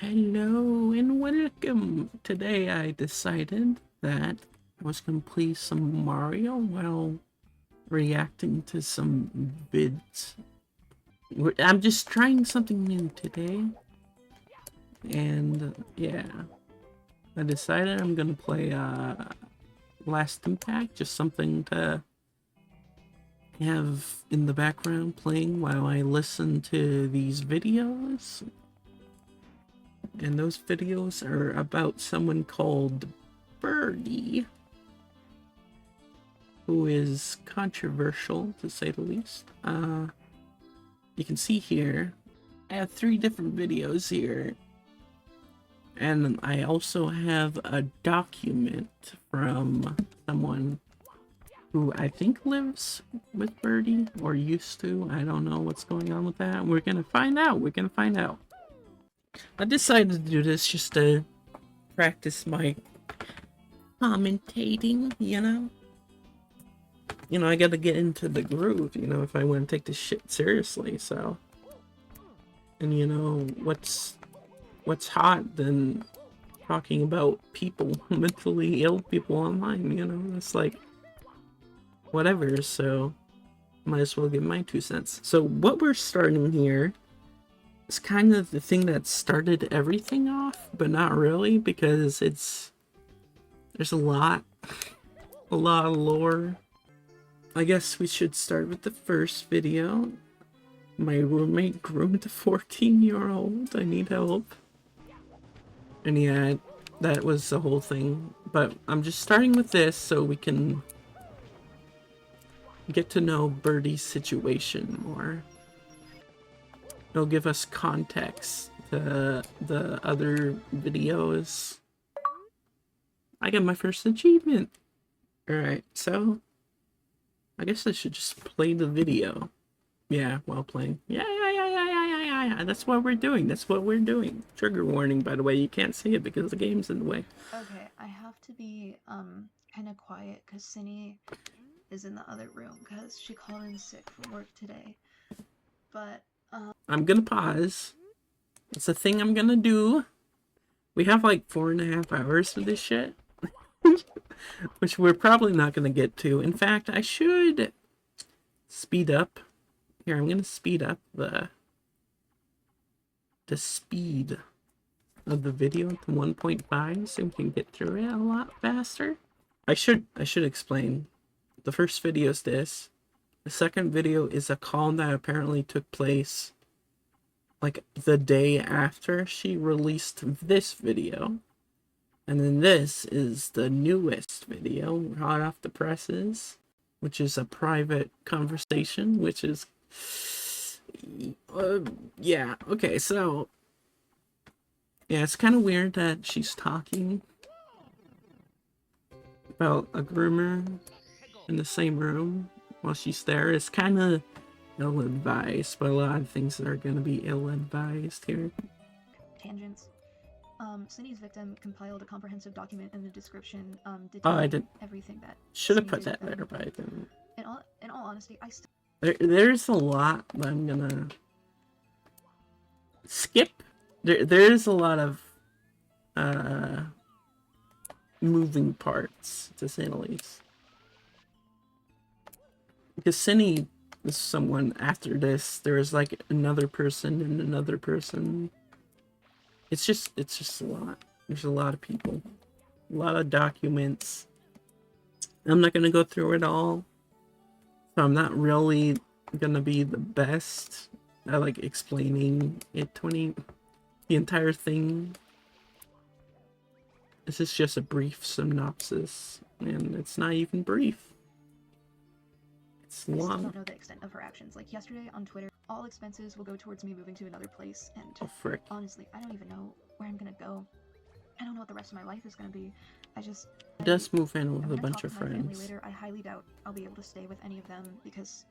Hello and welcome. Today I decided that I was gonna play some Mario while reacting to some vids. I'm just trying something new today. And yeah, I decided I'm gonna play Last Impact, just something to have in the background playing while I listen to these videos. And those videos are about someone called Birdie, who is controversial to say the least. You can see here, I have 3 different videos here. And I also have a document from someone who I think lives with Birdie, or used to. I don't know what's going on with that. We're gonna find out. We're gonna find out. I decided to do this just to practice my commentating, you know? I gotta get into the groove, if I want to take this shit seriously, so. And what's hot than talking about people, mentally ill people online, it's like, whatever, so might as well give my 2 cents. So what we're starting here is kind of the thing that started everything off, but not really, because there's a lot of lore. I guess we should start with the first video. My roommate groomed a 14-year-old. I need help. And yeah, that was the whole thing. But I'm just starting with this so we can get to know Birdie's situation more. It'll give us context to the other videos. I got my first achievement. Alright, so I guess I should just play the video. Yeah, while playing. Yeah. That's what we're doing. That's what we're doing. Trigger warning, by the way. You can't see it because the game's in the way. Okay, I have to be kind of quiet because Cindy is in the other room because she called in sick from work today. But I'm gonna pause. It's a thing I'm gonna do. We have like 4.5 hours for this shit. Which we're probably not gonna get to. In fact, I should speed up. Here, I'm gonna speed up the speed of the video to 1.5 so we can get through it a lot faster. I should explain. The first video is this. The second video is a call that apparently took place like the day after she released this video. And then this is the newest video, hot off the presses, which is a private conversation, which is yeah, okay, so yeah, it's kind of weird that she's talking about a groomer in the same room while she's there. It's kind of ill-advised, but a lot of things are going to be ill-advised here. tangents. Cindy's victim compiled a comprehensive document in the description. I did. Everything that should have put that there, but I didn't. In all honesty, I still. There's a lot that I'm gonna skip. There's a lot of moving parts, to say the least. Because Cindy is someone after this. There was like another person and another person. It's just a lot. There's a lot of people, a lot of documents. I'm not gonna go through it all. So I'm not really gonna be the best at like explaining it the entire thing. This is just a brief synopsis, and it's not even brief. It's long. I still don't know the extent of her actions. Like yesterday on Twitter, all expenses will go towards me moving to another place, and oh frick. Honestly, I don't even know where I'm gonna go. I don't know what the rest of my life is gonna be. It does move in with a bunch of friends. Later, I highly doubt I'll be able to stay with any of them because,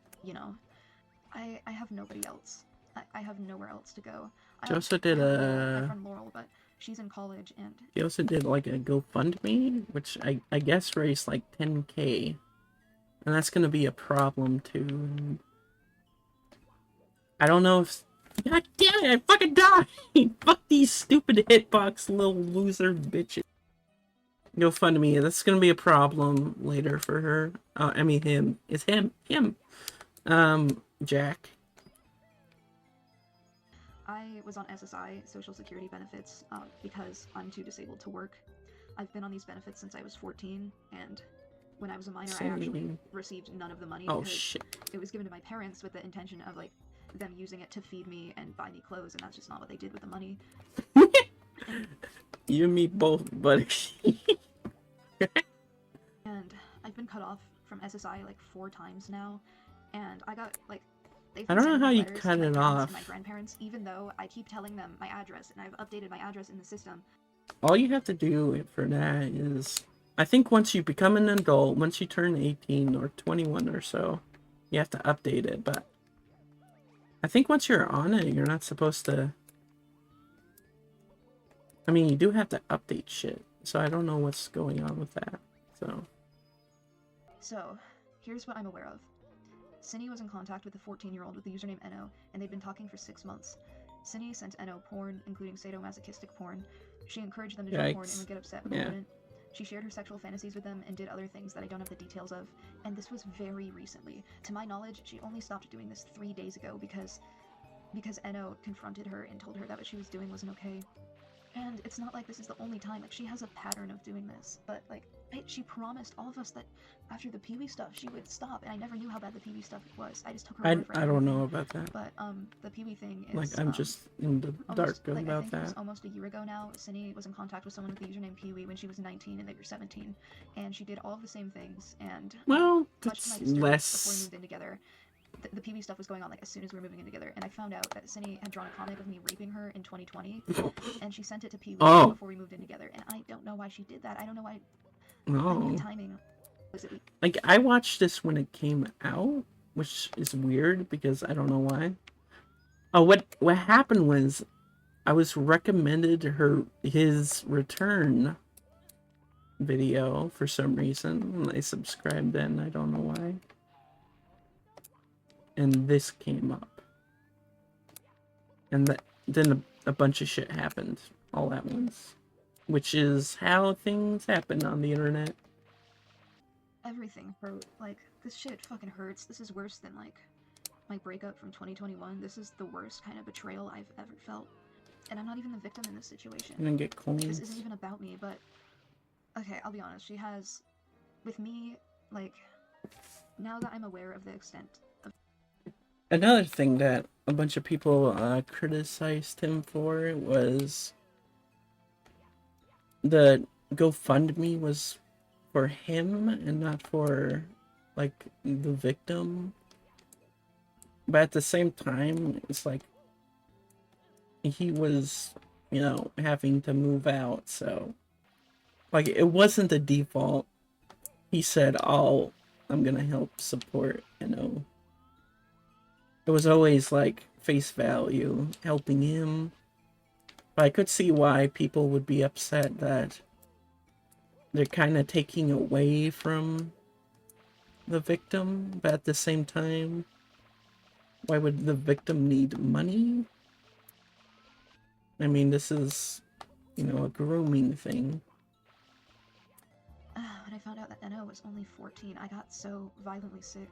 I have nobody else. I have nowhere else to go. She also did my friend Laurel, but she's in college, and he also did like a GoFundMe, which I guess raised like 10K, and that's gonna be a problem too. I don't know if God damn it, I fucking died! Fuck these stupid hitbox little loser bitches. GoFundMe, that's gonna be a problem later for her. I mean him. It's him. Jack. I was on SSI, Social Security benefits, because I'm too disabled to work. I've been on these benefits since I was 14, and when I was a minor, I actually received none of the money because shit. it was given to my parents with the intention of, like, them using it to feed me and buy me clothes, and that's just not what they did with the money. You and me both, buddy. And I've been cut off from SSI like 4 times now, and I got, like, I don't know how you cut it off. my grandparents, even though I keep telling them my address, and I've updated my address in the system. All you have to do for that is, I think once you become an adult, once you turn 18 or 21 or so, you have to update it, but I think once you're on it, you're not supposed to... I mean, you do have to update shit, so I don't know what's going on with that, so... So, here's what I'm aware of. Cindy was in contact with a 14-year-old with the username Eno, and they'd been talking for 6 months. Cindy sent Eno porn, including sadomasochistic porn. She encouraged them to do porn and would get upset when they wouldn't. She shared her sexual fantasies with them and did other things that I don't have the details of, and this was very recently. To my knowledge, she only stopped doing this 3 days ago because Eno confronted her and told her that what she was doing wasn't okay. And it's not like this is the only time, like, she has a pattern of doing this, but, like, she promised all of us that after the Pee-wee stuff, she would stop, and I never knew how bad the Pee-wee stuff was. I just took her word for I don't know about that. But, the Pee-wee thing is, like, I'm just in the dark about I think that. It was almost a year ago now. Cindy was in contact with someone with the username Pee-wee when she was 19 and they were 17, and she did all of the same things, and, well, touched my that's sister less... before we moved in together. The Pee-wee stuff was going on, like, as soon as we were moving in together, and I found out that Cindy had drawn a comic of me raping her in 2020, and she sent it to Pee-wee before we moved in together, and I don't know why she did that. I don't know why. No. Timing. Like, I watched this when it came out, which is weird because I don't know why. Oh, what happened was I was recommended his return video for some reason, and I subscribed then, I don't know why. And this came up. And then a bunch of shit happened all at once. Which is how things happen on the internet. Everything hurt. Like, this shit fucking hurts. This is worse than, like, my breakup from 2021. This is the worst kind of betrayal I've ever felt. And I'm not even the victim in this situation. And then get coins. This isn't even about me, but... Okay, I'll be honest. She has... With me, like... Now that I'm aware of the extent of... Another thing that a bunch of people criticized him for was... The GoFundMe was for him and not for, like, the victim. But at the same time, it's like he was, you know, having to move out, so like, it wasn't the default. He said, "Oh, I'm gonna help support," you know. It was always like face value, helping him. But I could see why people would be upset that they're kind of taking away from the victim, but at the same time, why would the victim need money? I mean, this is, you know, a grooming thing. When I found out that Eno was only 14, I got so violently sick.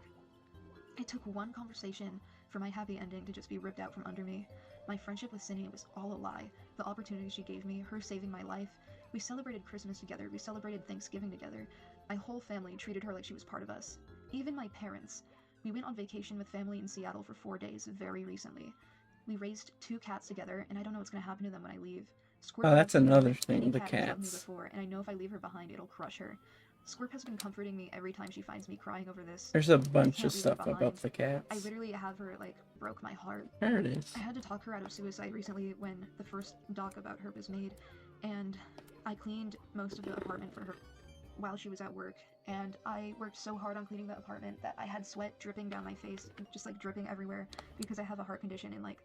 It took one conversation for my happy ending to just be ripped out from under me. My friendship with Cindy was all a lie. The opportunity she gave me, her saving my life. We celebrated Christmas together, we celebrated Thanksgiving together. My whole family treated her like she was part of us. Even my parents. We went on vacation with family in Seattle for 4 days very recently. We raised 2 cats together, and I don't know what's going to happen to them when I leave. Squirt that's another thing, the cat cats. Loved me before, and I know if I leave her behind, it'll crush her. Squirt has been comforting me every time she finds me crying over this. There's a bunch of stuff about the cats. I literally have her, like, broke my heart. There it is. I had to talk her out of suicide recently when the first doc about her was made, and I cleaned most of the apartment for her while she was at work, and I worked so hard on cleaning the apartment that I had sweat dripping down my face, just, like, dripping everywhere, because I have a heart condition, and, like,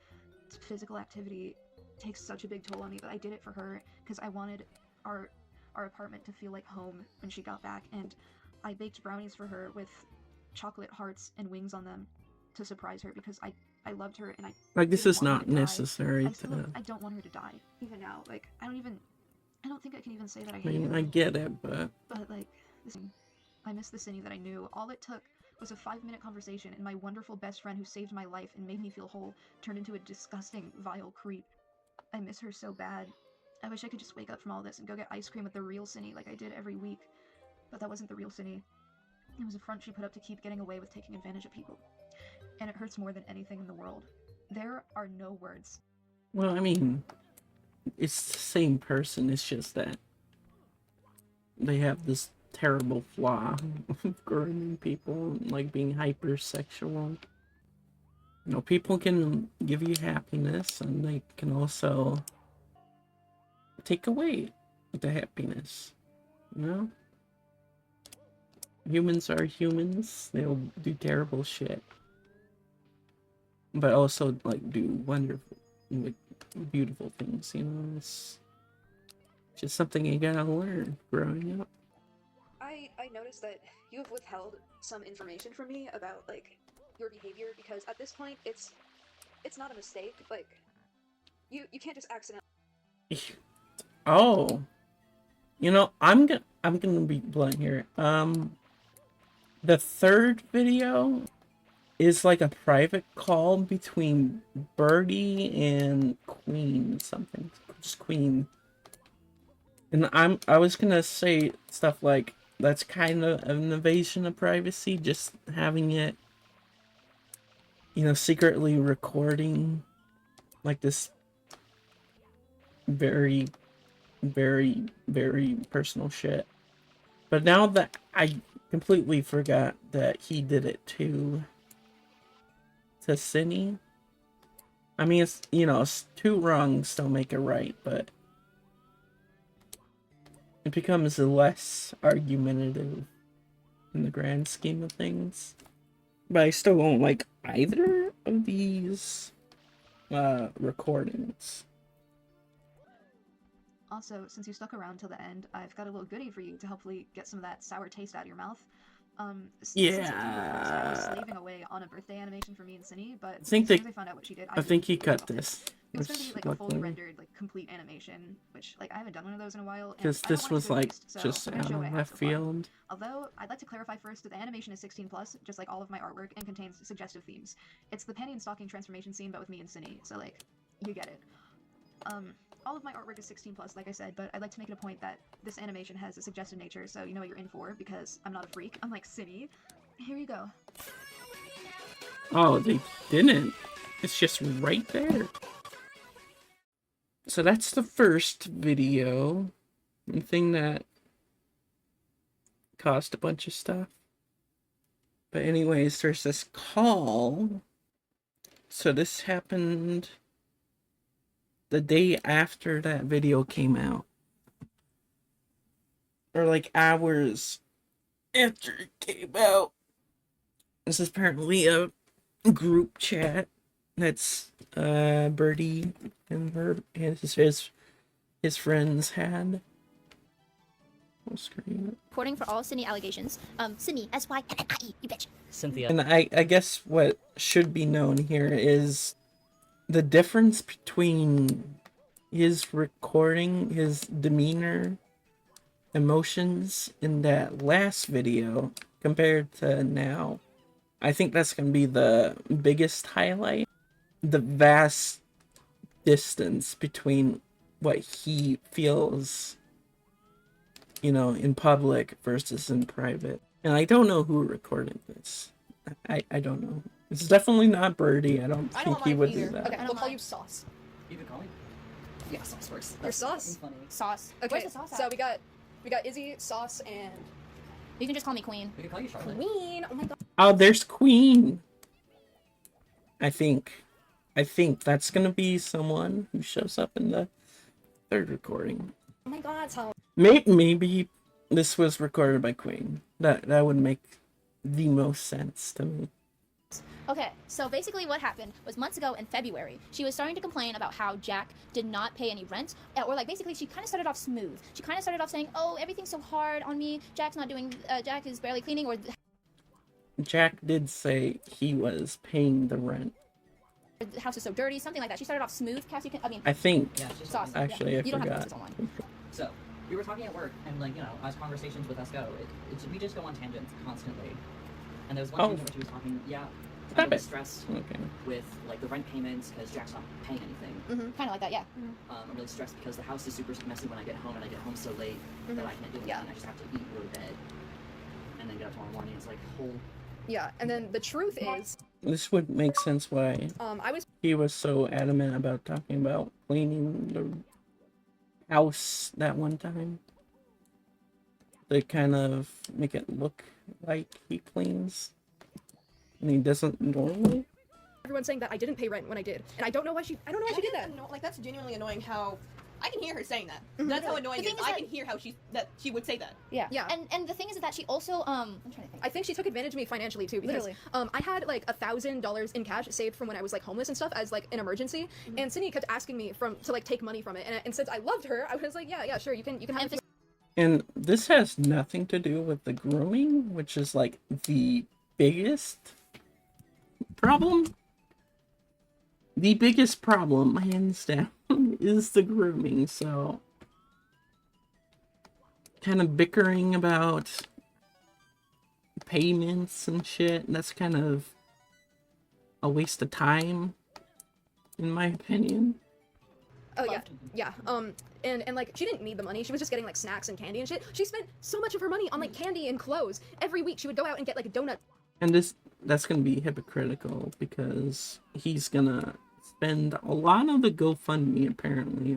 physical activity takes such a big toll on me, but I did it for her because I wanted our apartment to feel like home when she got back, and I baked brownies for her with chocolate hearts and wings on them to surprise her because I I loved her, and I Like, this didn't is want her not to die. necessary I don't want her to die, even now. Like, I don't think I can even say that I I hate mean, her. I get it, but like, I miss the Cindy that I knew. All it took was a 5-minute conversation, and my wonderful best friend who saved my life and made me feel whole turned into a disgusting, vile creep. I miss her so bad. I wish I could just wake up from all this and go get ice cream with the real Cindy like I did every week. But that wasn't the real Cindy. It was a front she put up to keep getting away with taking advantage of people. And it hurts more than anything in the world. There are no words. well, I mean, it's the same person. It's just that they have this terrible flaw of grooming people and like being hypersexual. You know, people can give you happiness, and they can also take away the happiness. You know, humans are humans. They'll do terrible shit, but also like do wonderful, like, beautiful things. You know, it's just something you gotta learn growing up. I noticed that you have withheld some information from me about, like, your behavior, because at this point, it's not a mistake. Like, you can't just accidentally... Oh, you know, I'm gonna be blunt here. The third video is like a private call between Birdie and Queen something. Just Queen. And I was gonna say stuff like that's kind of an invasion of privacy, just having it, you know, secretly recording like this very, very, very personal shit. But now that I completely forgot that he did it to Cindy. I mean, it's, you know, two wrongs don't make it right, but it becomes less argumentative in the grand scheme of things. But I still don't like either of these recordings. Also, since you stuck around till the end, I've got a little goodie for you to hopefully get some of that sour taste out of your mouth. Since September 1st, I was slaving away on a birthday animation for me and Cindy, but as soon as I found out what she did, I think he cut this. It was going to be like a fully rendered, like, complete animation, which, like, I haven't done one of those in a while. Because this was like just out of left field. Although, I'd like to clarify first that the animation is 16+, just like all of my artwork, and contains suggestive themes. It's the panty and stocking transformation scene, but with me and Cindy, so, like, you get it. All of my artwork is 16+, like I said, but I'd like to make it a point that this animation has a suggestive nature, so you know what you're in for, because I'm not a freak, unlike Cindy. Here you go. Oh, they didn't. It's just right there. So that's the first video. The thing that caused a bunch of stuff. But anyways, there's this call. So this happened the day after that video came out. Or like hours after it came out. This is apparently a group chat that's Birdie and his friends had. Full screen. Reporting for all Cindy allegations. Cindy, S-Y-N-N-I-E, you bitch. Cynthia. And I guess what should be known here is the difference between his recording, his demeanor, emotions in that last video compared to now. I think that's going to be the biggest highlight. The vast distance between what he feels, you know, in public versus in private. And I don't know who recorded this. I don't know. It's definitely not Birdie. I don't think he would do that. Okay, we'll call you Sauce. You can call me. Yeah, Sauce works. You're Sauce? Funny. Sauce. Okay, Where's the sauce at? so we got Izzy, Sauce, and You can just call me Queen. We can call you Charlotte. Queen. Oh my god. Oh, there's Queen. I think that's gonna be someone who shows up in the third recording. Oh my god, so Maybe this was recorded by Queen. That would make the most sense to me. Okay, so basically what happened was months ago in February, she was starting to complain about how Jack did not pay any rent, or like basically she kind of started off smooth. She kind of started off saying, oh, everything's so hard on me, Jack is barely cleaning, or... Jack did say he was paying the rent. the house is so dirty, something like that. She started off smooth. Cass, you can, I mean, I think, Yeah, she's sauce. actually, yeah. I You don't have to forgot. put this online. So, we were talking at work, and like, you know, as conversations with us go, we just go on tangents constantly. And there was one Oh. tangent where she was talking, yeah, Stop I'm really it. stressed Okay. with like the rent payments because Jack's not paying anything. Kind of like that, yeah. I'm really stressed because the house is super messy when I get home, and I get home so late that I can't do anything. Yeah. I just have to eat, go to bed, and then get up tomorrow morning. It's like whole. Yeah, and then the truth is, This would make sense why I was he was so adamant about talking about cleaning the house that one time. They kind of make it look like he cleans, and he doesn't normally. everyone saying that I didn't pay rent when I did, and I don't know why she did that. Like that's genuinely annoying. How I can hear her saying that. That's how annoying The it is. thing is I that- can hear how she would say that. Yeah. Yeah. And the thing is that she also, I'm trying to think. I think she took advantage of me financially too because Literally. I had like $1,000 in cash saved from when I was like homeless and stuff as like an emergency, and Cindy kept asking me to like take money from it, and since I loved her, I was like, yeah, sure, you can have it. And this has nothing to do with the grooming, which is like the biggest problem. The biggest problem, hands down, is the grooming. So, kind of bickering about payments and shit, that's kind of a waste of time, in my opinion. Oh yeah. And like she didn't need the money. She was just getting like snacks and candy and shit. She spent so much of her money on like candy and clothes. Every week she would go out and get like a donut. And that's gonna be hypocritical because he's gonna spend a lot of the GoFundMe apparently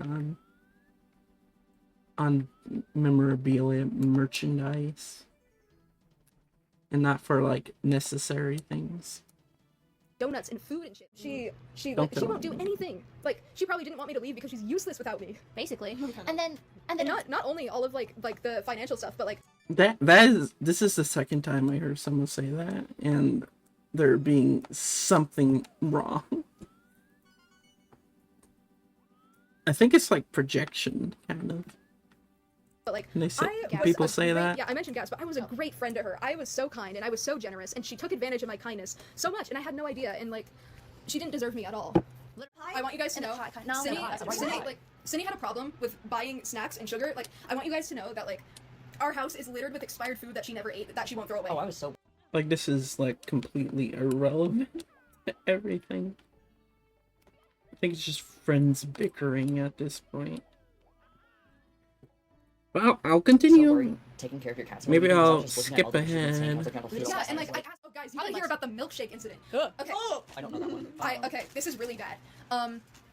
on memorabilia, merchandise, and not for like necessary things. Donuts and food and shit. She Don't she tell won't do me. anything. Like she probably didn't want me to leave because she's useless without me. Basically. And then And not only all of like the financial stuff, but like This is the second time I heard someone say that, and there being something wrong. I think it's like projection, kind of. like Can they say, I can was people a say great- that? Yeah, I mentioned gas, but I was a great friend to her. I was so kind and I was so generous, and she took advantage of my kindness so much, and I had no idea, and like she didn't deserve me at all. I want you guys to know, No, Cindy, no, that's a Cindy, lie. like Cindy had a problem with buying snacks and sugar. Like I want you guys to know that like our house is littered with expired food that she never ate that she won't throw away. Oh, I was so. Like, this is like completely irrelevant to everything. I think it's just friends bickering at this point. Well, I'll So continue. worried, taking care of your cats. Maybe I was I'll just looking at skip all the pictures and saying, ahead. I was looking at all the Yeah, photos, and I like was I asked, oh guys, you Probably didn't hear likes- about the milkshake incident. Okay. I don't know that one. Okay, this is really bad.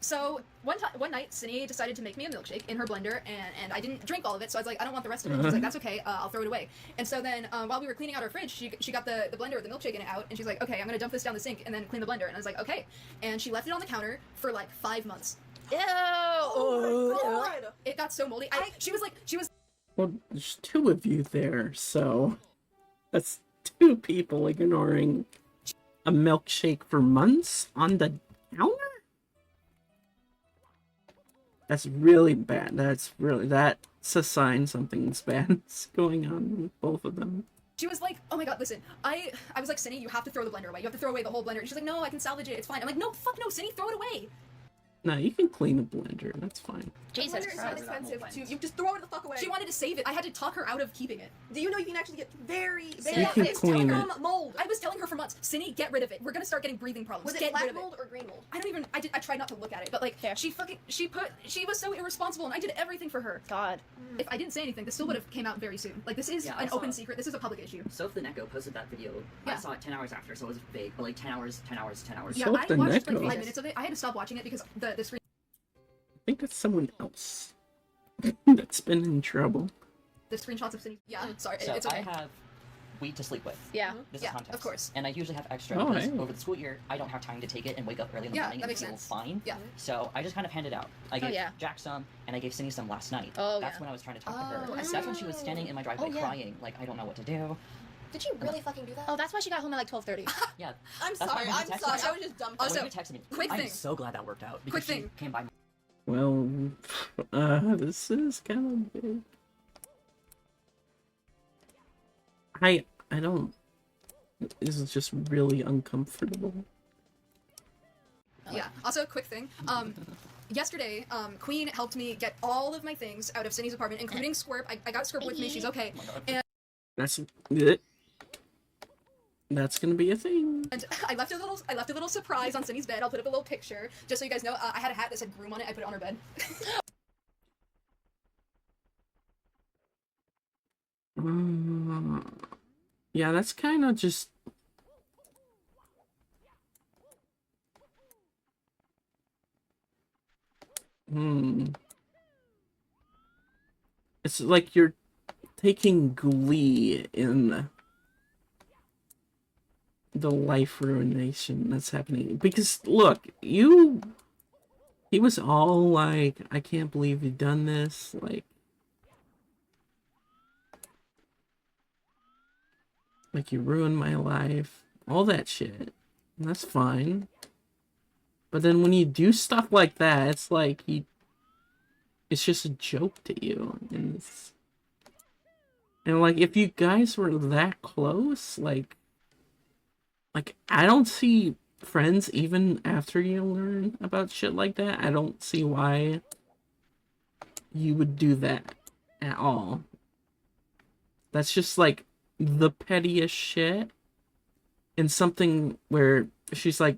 So one night, Cindy decided to make me a milkshake in her blender, and I didn't drink all of it, so I was like, I don't want the rest of it. She's like, that's okay, I'll throw it away. And so then, while we were cleaning out our fridge, she got the blender with the milkshake in it out, and she's like, okay, I'm gonna dump this down the sink and then clean the blender. And I was like, okay. And she left it on the counter for like 5 months. Ew. It got so moldy. She was Well, there's two of you there, so that's two people ignoring a milkshake for months on the counter? That's really bad. That's a sign something's bad's going on with both of them. She was like, oh my god, listen, I was like, Cindy, you have to throw the blender away. You have to throw away the whole blender. And she's like, no, I can salvage it. It's fine. I'm like, no, fuck no, Cindy, throw it away. No, you can clean a blender. That's fine. Jesus Blender is not Christ. expensive too. You just throw it the fuck away. She wanted to save it. I had to talk her out of keeping it. Do you know you can actually get very, You very can clean it. mold? I was telling her for months, Cindy, get rid of it. We're gonna start getting breathing problems. Was it Get black rid of it. mold or green mold? I don't even. I tried not to look at it, but like, Fair. she was so irresponsible, and I did everything for her. God. If I didn't say anything, this still would have came out very soon. Like, this is Yeah, I an saw open it. secret. This is a public issue. Soph the Neko posted that video. Yeah. I saw it 10 hours after, so it was vague, but like 10 hours. Yeah, Soap I the watched like Neko. 5 minutes of it. I had to stop watching it because the screen. I think that's someone else that's been in trouble. The screenshots of Cindy. Yeah, sorry, So it's okay. I have weed to sleep with. Yeah. This Yeah, is context. of course. And I usually have extra Oh, because hey. over the school year, I don't have time to take it and wake up early in the Yeah, morning that and makes feel sense. fine. Yeah. So I just kind of handed out. I gave yeah. Jack some, and I gave Cindy some last night. Oh, That's yeah. when I was trying to talk to Oh, her. I That's when she was standing in my driveway Oh, yeah. crying, like, I don't know what to do. Did you really fucking do that? Oh, that's why she got home at like 12:30. Yeah. I'm That's sorry. why I'm when you sorry. texted I me- was just dumb. Also, when you texted me, quick I'm thing. so glad that worked out because Quick she thing. came by. Well, this is kind of big. I don't. This is just really uncomfortable. Yeah. Also, quick thing. Yesterday, Queen helped me get all of my things out of Cindy's apartment, including Squirt. I got Squirt with me. She's okay. Oh my God. And That's it. That's gonna be a thing. I left a little surprise on Cindy's bed. I'll put up a little picture just so you guys know. I had a hat that said groom on it. I put it on her bed. Yeah, that's kind of just. It's like you're taking glee in the life ruination that's happening. Because, look, he was all like, I can't believe you've done this. Like you ruined my life. All that shit. And that's fine. But then when you do stuff like that, it's like it's just a joke to you. And like, if you guys were that close, like I don't see friends even after you learn about shit like that. I don't see why you would do that at all. That's just like the pettiest shit. And something where she's like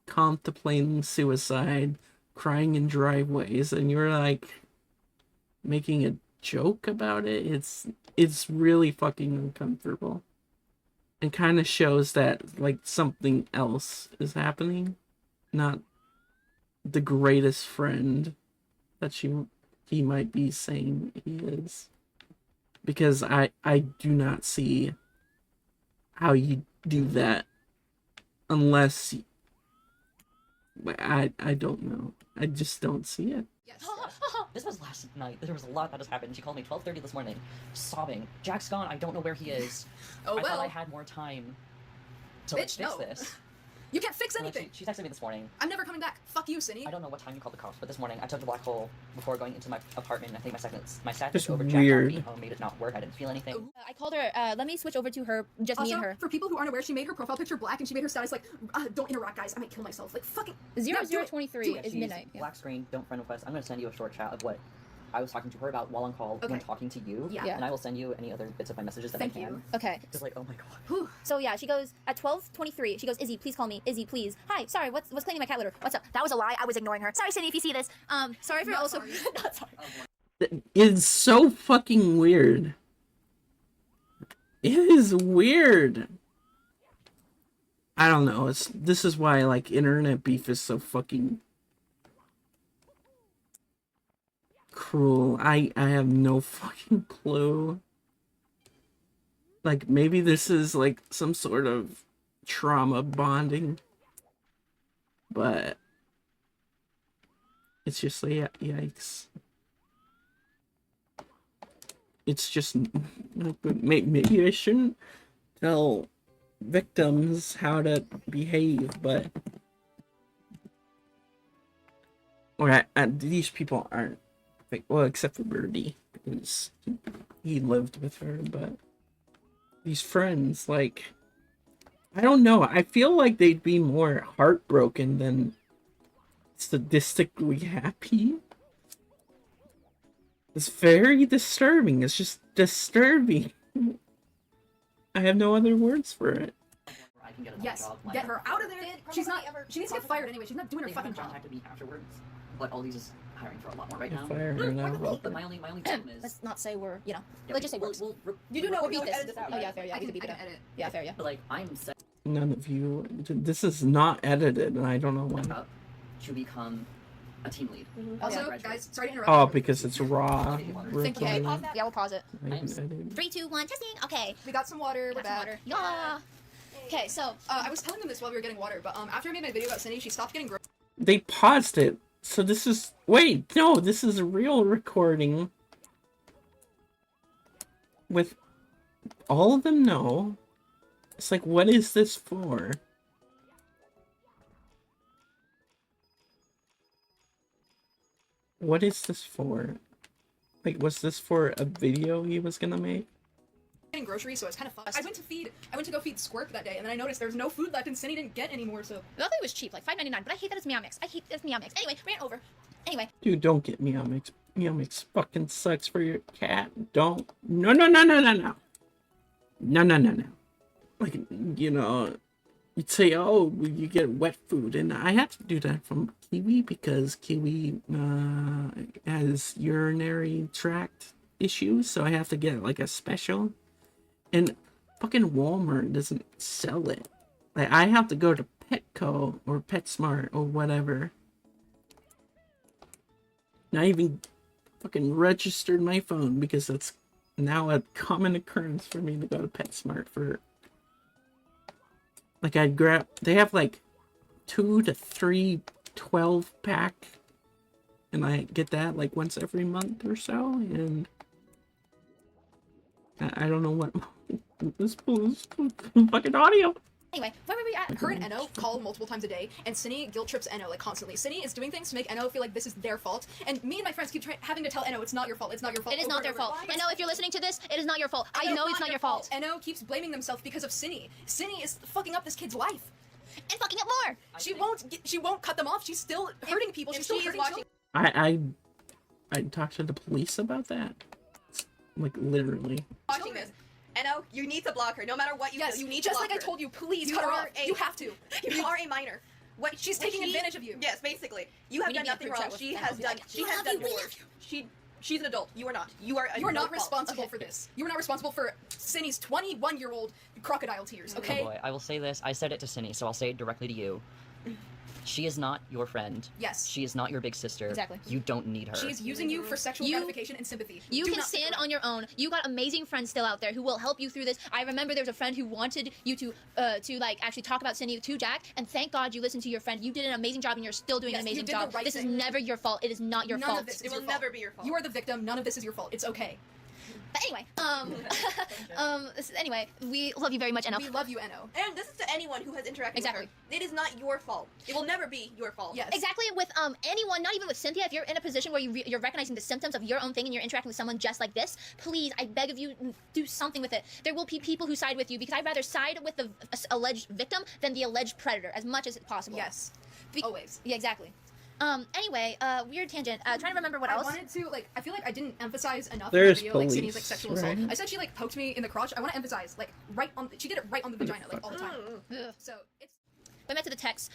contemplating suicide, crying in driveways, and you're like making a joke about it. It's really fucking uncomfortable. And kind of shows that like something else is happening, not the greatest friend that he might be saying he is. Because I do not see how you do that unless I don't know. I just don't see it. Yes. This was last night. There was a lot that has happened. She called me 12:30 this morning, sobbing. Jack's gone. I don't know where he is. Oh I well. thought I had more time to like, Bitch, fix no. this. You can't fix And, like, anything. she texted me this morning. I'm never coming back. Fuck you, Cindy. I don't know what time you called the cops, but this morning I took the black hole before going into my apartment. I think my status Just over Jack weird. not being home made it not work. I didn't feel anything. Ooh. I called her, let me switch over to her, just me Also, and her. for people who aren't aware, she made her profile picture black and she made her status like, don't interrupt, guys. I might kill myself. Like, fucking. No, do it. 0023 Do it. is She's midnight. Yeah. black screen, don't friend request. I'm gonna send you a short chat of what I was talking to her about while on call Okay. when talking to you. Yeah. Yeah. And I will send you any other bits of my messages that Thank I can. you. Okay. Just like, oh my god. Whew. So yeah, she goes at 12:23. She goes, Izzy, please call me. Izzy, please. Hi, sorry. What's cleaning my cat litter? What's up? That was a lie. I was ignoring her. Sorry, Cindy, if you see this. Sorry for Not also. sorry. Not sorry. It's so fucking weird. It is weird. I don't know. This is why like internet beef is so fucking cruel. I have no fucking clue. Like maybe this is like some sort of trauma bonding, but it's just like yikes. It's just maybe I shouldn't tell victims how to behave, but these people aren't. Well, except for Birdie, because he lived with her, but these friends, like, I don't know. I feel like they'd be more heartbroken than sadistically happy. It's very disturbing. It's just disturbing. I have no other words for it. I can get another Yes. job. Like, Get her out of there. She's not. ever She needs to get fired anyway. She's not doing her They fucking haven't job. contacted me afterwards, but Aldi's is hiring for a lot more right I'll now. fire her now. But my only problem is. Let's not say we're, Yeah, let's just say works. You do know We'll we beat can this. edit this out. Oh yeah, right? fair. Yeah, I we can, can beat I it. can edit. Yeah, fair. Yeah. But like, I'm set None of you. This is not edited, and I don't know why. up to become a team lead. Also, Graduate. guys, sorry to interrupt. Oh, because it's raw. Thank you. recording. Yeah, we'll pause it. I can edit. 3, 2, 1, testing. Okay. We got some water. We're Got some back. water. Yeah. Okay, so I was telling them this while we were getting water, but after I made my video about Cindy, she stopped getting gross. They paused it. So this is... Wait, no, this is a real recording. With all of them know. It's like, what is this for? What is this for? Like, was this for a video he was gonna make? getting groceries, so I was kind of fucked. I went to go feed Squirk that day, and then I noticed there was no food left, and Cindy didn't get any more, so. Luckily it was cheap, like $5.99, but I hate that it's Meow Mix. I hate that it's Meow Mix. Anyway, ran over. Anyway. Dude, don't get Meow Mix. Meow Mix fucking sucks for your cat. Don't. No, no, no, no, no, no. No, no, no, no. Like, you know, you'd say, oh, you get wet food. And I had to do that from Kiwi because Kiwi has urinary tract issues. So I have to get like a special. And fucking Walmart doesn't sell it. Like, I have to go to Petco or PetSmart or whatever. Not even fucking registered my phone because it's now a common occurrence for me to go to PetSmart for. Like, I'd grab. They have like 2 to 3 12-pack, and I get that like once every month or so. And I don't know what this fucking audio. Anyway, where were we at? Her and Enno call multiple times a day, and Cindy guilt trips Enno like constantly. Cindy is doing things to make Enno feel like this is their fault, and me and my friends keep having to tell Enno it's not your fault. It's not your fault. It is not their fault. Enno, if you're listening to this, it is not your fault. I know it's not your fault. Enno keeps blaming themselves because of Cindy. Cindy is fucking up this kid's life. And fucking up more. She won't cut them off. She's still hurting people. She's still hurting I talked to the police about that. Like, literally. Watching this. Enno, you need to block her. No matter what you do, you need to block her. Just like I told you, please cut her off. You have to. You are a minor. She's taking advantage of you. Yes, basically. You have done nothing wrong. She has done more. She's an adult. You are not. You are not responsible for this. You are not responsible for Cindy's 21-year-old crocodile tears, okay? Oh boy, I will say this. I said it to Cindy, so I'll say it directly to you. She is not your friend. Yes. She is not your big sister. Exactly. You don't need her. She is using you for sexual gratification and sympathy. You can stand on your own. You got amazing friends still out there who will help you through this. I remember there was a friend who wanted you to like actually talk about Cindy to Jack, and thank God you listened to your friend. You did an amazing job, and you're still doing an amazing job. This is never your fault. It is not your fault. None of this is your fault. It will never be your fault. You are the victim. None of this is your fault. It's okay. But anyway, anyway, we love you very much, Enno. We love you, Enno. And this is to anyone who has interacted with her. It is not your fault. It will never be your fault. Yes. Exactly, with anyone, not even with Cynthia, if you're in a position where you're recognizing the symptoms of your own thing and you're interacting with someone just like this, please, I beg of you, do something with it. There will be people who side with you, because I'd rather side with the alleged victim than the alleged predator, as much as possible. Yes. Always. Yeah, exactly. Anyway, weird tangent. Trying to remember what else. I wanted to, like, I feel like I didn't emphasize enough There's in the video, police, like, Cindy's, like, sexual assault. right? I said she, like, poked me in the crotch. I want to emphasize, like, she did it right on the vagina, like, all the time. So, it's... We met to the text.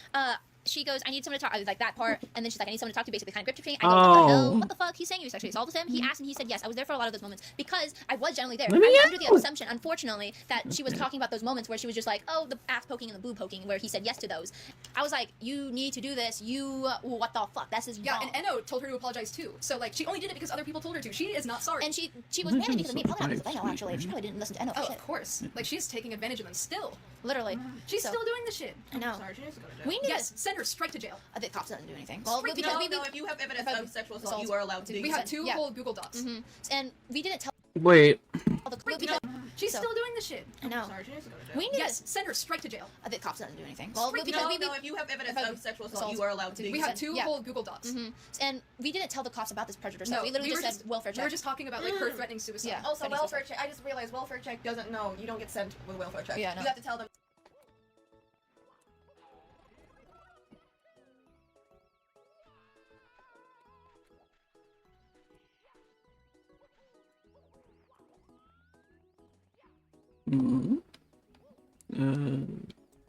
She goes, I need someone to talk. I was like, that part. And then she's like, I need someone to talk to. Basically, kind of gripped her chain. I go, what the hell? What the fuck? He's saying you sexually assaulted him. He asked, and he said yes. I was there for a lot of those moments because I was generally there. I was under the assumption, unfortunately, that she was talking about those moments where she was just like, oh, the ass poking and the boob poking, where he said yes to those. I was like, you need to do this. What the fuck? This is wrong. And Enno told her to apologize too. So, like, she only did it because other people told her to. She is not sorry. And she was mad at me because of me. Probably not because of Enno, actually. She probably didn't listen to Enno. Oh, of course. Like, she's taking advantage of them still. Literally. She's still doing the shit. I know. Sorry, she needs to go to jail. We need send her straight to jail. The cops doesn't do anything. Well, if you have evidence of sexual assault, you are allowed to. We have 2 whole Google Docs. And we didn't tell. Wait. She's still doing the shit. I know. Sorry, she needs to go to jail. Send her straight to jail. The cops doesn't do anything. If you have evidence of sexual assault, you are allowed to. We have 2 whole Google Docs. And we didn't tell the cops about this predator stuff. We literally just said welfare check. We were just talking about, like, her threatening suicide. Yeah. Also, welfare check. I just realized welfare check doesn't know. You don't get sent with welfare check. Yeah, no. You have to tell them.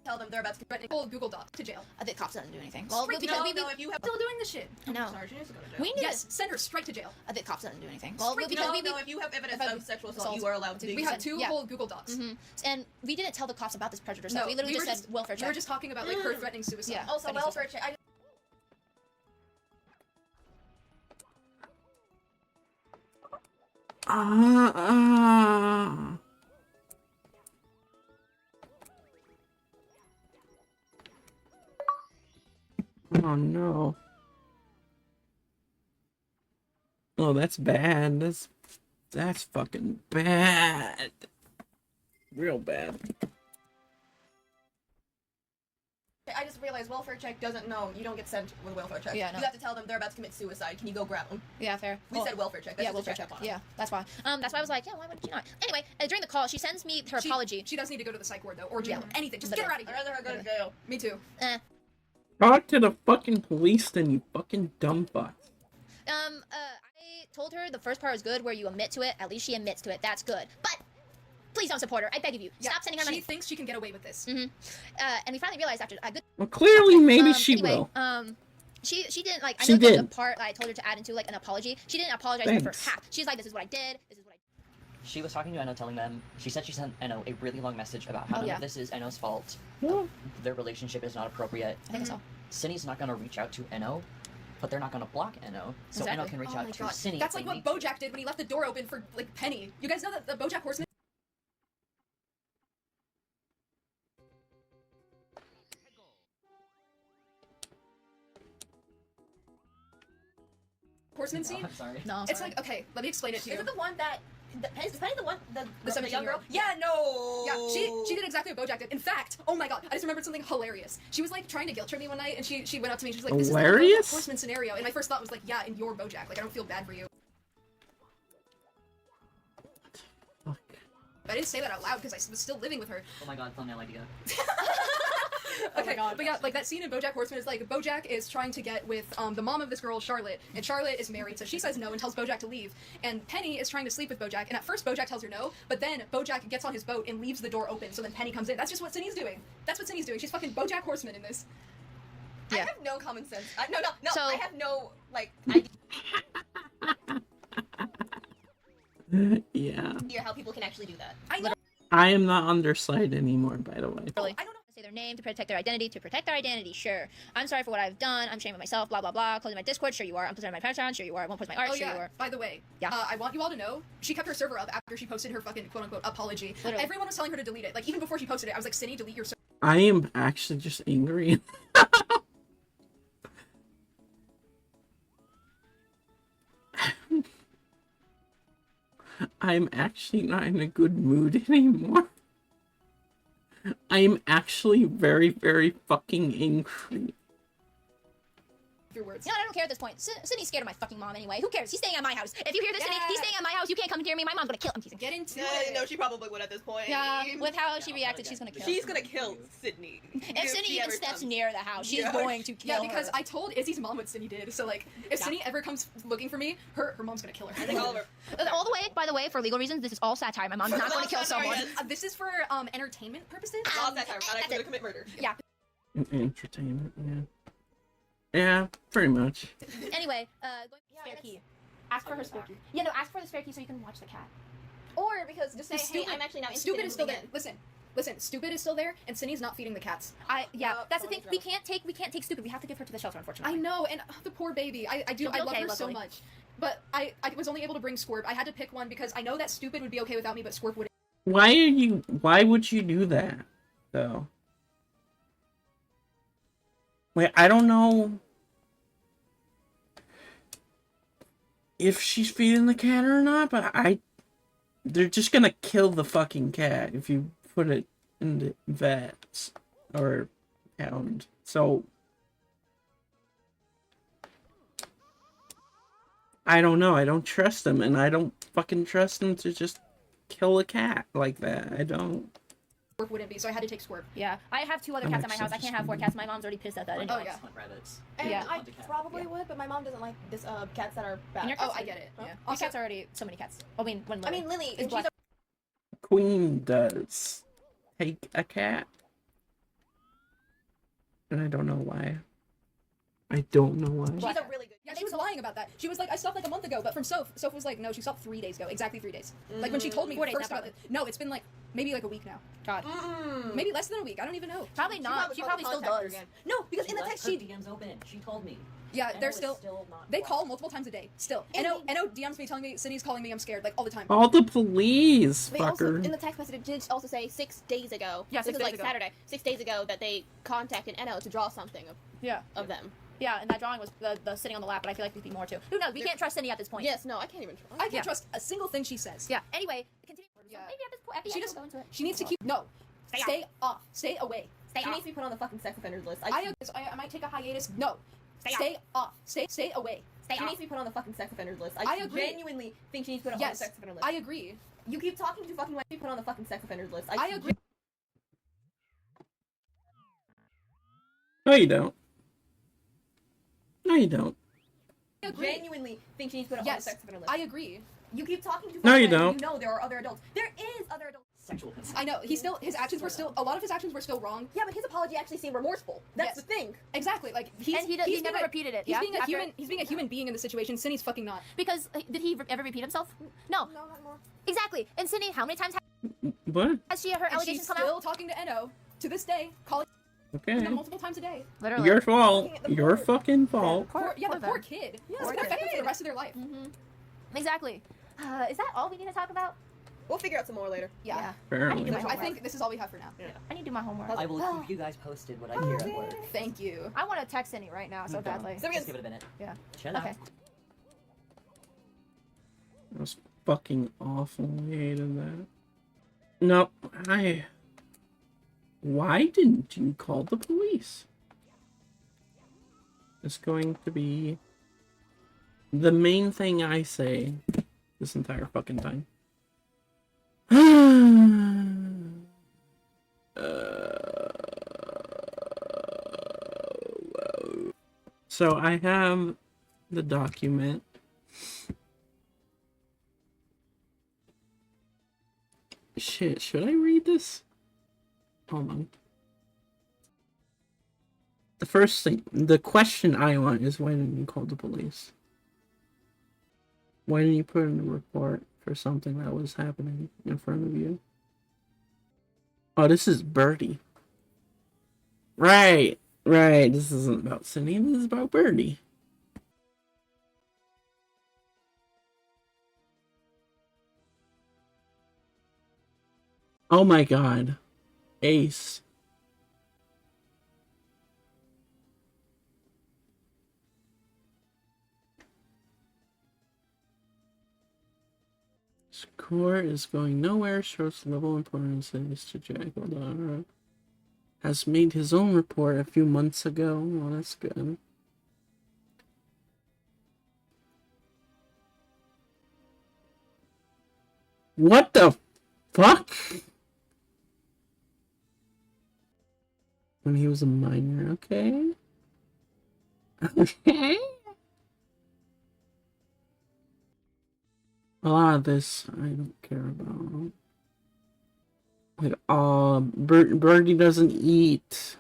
Tell them they're about to threatening whole Google Doc to jail. The cops doesn't do anything. If you have still doing the shit. I know. Sorry, she needs to go to jail. Send her straight to jail. The cops doesn't do anything. If you have evidence of sexual assault, you are allowed to. We have 2 whole Google Docs. And we didn't tell the cops about this predator stuff. We literally just said welfare check. We were just talking about, like, her threatening suicide. Yeah. Also, welfare check. Oh no. Oh, that's bad. That's fucking bad. Real bad. I just realized welfare check doesn't know. You don't get sent with welfare check. Yeah, no. You have to tell them they're about to commit suicide. Can you go grab them? Yeah, fair. We said welfare check. That's Yeah, just welfare a check. check. Yeah, that's why. That's why I was like, yeah, why wouldn't you not? Anyway, during the call, she sends me her apology. She does need to go to the psych ward though, or jail, anything. Just get her out of I'd here. rather her go to jail. Me too. Talk to the fucking police then, you fucking dumb fuck. I told her the first part was good, where you admit to it. At least she admits to it. That's good. But please don't support her. I beg of you. Stop sending her money. She thinks she can get away with this. And we finally realized after a good. Well, clearly, maybe she anyway, will. She didn't like. I She know there's a did. part that I told her to add into like an apology. She didn't apologize to me for Thanks. half. She's like, this is what I did. This is what I. She was talking to Eno, telling them, she said she sent Eno a really long message about how none of this is Eno's fault. Well, Their relationship is not appropriate. I think so. Cindy's not gonna reach out to Eno, but they're not gonna block Eno, so Eno Exactly. can reach Oh out my to god. Cindy. That's if like they what need to. Bojack did when he left the door open for like Penny. You guys know that the Bojack Horseman. Horseman scene? I'm sorry. No. It's like, okay, let me explain it to you. Is it the one that? Is Penny the one? The 17-year-old. young girl? Yeah, no. Yeah, she did exactly what Bojack did. In fact, oh my god, I just remembered something hilarious. She was like trying to guilt trip me one night, and she went up to me and she was like, "This is the Hilarious? Bojack Horseman scenario." And my first thought was like, "Yeah, and you're Bojack. Like, I don't feel bad for you." fuck. But I didn't say that out loud because I was still living with her. Oh my god, thumbnail idea. Okay, but yeah, like that scene in BoJack Horseman is like BoJack is trying to get with the mom of this girl, Charlotte, and Charlotte is married, so she says no and tells BoJack to leave. And Penny is trying to sleep with BoJack, and at first BoJack tells her no, but then BoJack gets on his boat and leaves the door open, so then Penny comes in. That's just what Cindy's doing. That's what Cindy's doing. She's fucking BoJack Horseman in this. I Yeah. have no common sense. No. So- I have no Yeah. idea how people can actually do that. I know. I am not on their side anymore, by the way. Really. I don't know. Say their name to protect their identity. Sure. I'm sorry for what I've done. I'm ashamed of myself. Blah blah blah. Closing my Discord. Sure you are. I'm closing my Patreon. Sure you are. I won't post my art. Oh Sure yeah. you are. By the way, Yeah. I want you all to know she kept her server up after she posted her fucking quote unquote apology. Literally. Everyone was telling her to delete it. Like even before she posted it, I was like, Cindy, delete your server. I am actually just angry. I'm actually not in a good mood anymore. I am actually very, very fucking angry. Your words. You know, I don't care at this point. Sydney's scared of my fucking mom anyway. Who cares? He's staying at my house. If you hear this, Sydney, he's staying at my house. You can't come near me. My mom's gonna kill him. He's Get into Yeah, it. no, she probably would at this point. yeah, with how she reacted, she's gonna kill him. She's gonna kill Sydney. If Sydney she even ever steps comes. near the house, she's Yeah. going to kill Yeah, because her. I told Izzy's mom what Cindy did. So like, if Yeah. Cindy ever comes looking for me, her mom's gonna kill her. I think all of her. All the way, by the way, for legal reasons, this is all satire. My mom's not going to kill Satire, someone. yes. This is for entertainment purposes. All that time, not actually gonna commit murder. Yeah. Entertainment, yeah. Yeah, pretty much. Anyway, going to the spare key. Ask for her spare key. Yeah, no, ask for the spare key so you can watch the cat. Or because just say, hey, Stupid- I'm actually not interested Stupid in is still moving there. Listen. Stupid is still there, and Cindy's not feeding the cats. Yeah, No, that's the thing. someone's We can't take Stupid. We have to give her to the shelter, I unfortunately. know, and the poor baby. I She'll be love okay, her so luckily. much. But I was only able to bring Squirt. I had to pick one because I know that Stupid would be okay without me, but Squirt wouldn't. Why would you do that, though? Wait, I don't know if she's feeding the cat or not, but they're just gonna kill the fucking cat if you put it in the vet or pound. So I don't know. I don't trust them, and I don't fucking trust them to just kill a cat like that. I don't. Squirt wouldn't be, so I had to take Squirt. Yeah, I have 2 other That cats at my makes house. I sense. can't have 4 cats. My mom's already pissed at that. My Anyway. Oh, dogs yeah. hunt rabbits. And Yeah. I Hunt a cat. probably would, but my mom doesn't like this cats that are bad. And your Oh, cats I get it. Huh? Yeah. My cats are already so many cats. I mean, when I mean, Lily, It's and she's black. Queen does take a cat, and I don't know why. I don't know why. she's a really good. Yeah, she was lying about that. She was like, I stopped like a month ago, but from Soph was like, no, she stopped 3 days ago, exactly 3 days. Like when she told me 4 days first now, about it. No, it's been like maybe like a week now. God. Maybe less than a week. I don't even know. Probably not. She probably still contact her does. again. No, because in the left text her she. DMs open. She told me. Yeah, Eno they're is still. not They blocked. call multiple times a day. Still. And Eno DMs me telling me Cindy's calling me. I'm scared like all the time. All the police, They also, fucker. in the text message, it did also say 6 days ago. Yeah, this 6 is days like ago. Saturday. 6 days ago that they contacted Eno to draw something Yeah. of them. Yeah, and that drawing was the sitting on the lap, but I feel like there'd be more too. Who knows? We can't trust Cindy at this point. Yes, no, I can't even try. I can't Yeah. trust a single thing she says. Yeah. Anyway, continue. Yeah. Maybe at this point, at the She end, just we'll go into it. she needs to keep no. Stay Stay off. Stay away. Stay She off. needs to be put on the fucking sex offenders list. I might take a hiatus. No. Stay off. Stay away. Stay She off. needs to be put on the fucking sex offenders list. I agree. Genuinely think she needs to be put on the Yes, sex offender list. I agree. You keep talking too fucking much. Be put on the fucking sex offenders list. I agree. No, you don't. No, you don't. I agree. Genuinely think she needs to be put on the sex offender list. I agree. You keep talking too No, fucking you much. don't. You know there are other adults. There is other adults. Sexual consent. I know. His actions were still, a lot of his actions were still wrong. Yeah, but his apology actually seemed remorseful. That's Yes. the thing. Exactly. Like he he never repeated it. He's Yeah, being a after- human. He's being a human being in the situation. Cindy's fucking not. Because did he ever repeat himself? No. No, not more. Exactly. And Cindy, how many times What? has she her And allegations she's come still out? talking to Eno to this day, calling Okay. him multiple times a day. Literally. Your fault. Looking at the Your board. fucking fault. Poor, yeah, poor the poor them. kid. Yeah, It's poor gonna affect them for kid. the rest of their life. Exactly. Is that all we need to talk about? We'll figure out some more later. Yeah. Apparently. my I think this is all we have for now. I need to do my homework. I will keep you guys posted what I hear at work. Thank you. I want to text Cindy right now so Okay. badly. Just give it a minute. Yeah. Chill out. Okay. That was fucking awful. I hated that. No, why didn't you call the police? It's going to be the main thing I say this entire fucking time. So I have the document. Shit, should I read this? Hold on. The first thing, the question I want is why didn't you call the police? Why didn't you put in a report for something that was happening in front of you? Oh, this is Birdie. Right, right. This isn't about Cindy, this is about Birdie. Oh my god. Ace. Score is going nowhere, shows the level of importance it is to Jack. Hold on. Has made his own report a few months ago. Well, that's good. What the fuck? When he was a minor, okay. Okay. A lot of this I don't care about. Like, Birdie doesn't eat.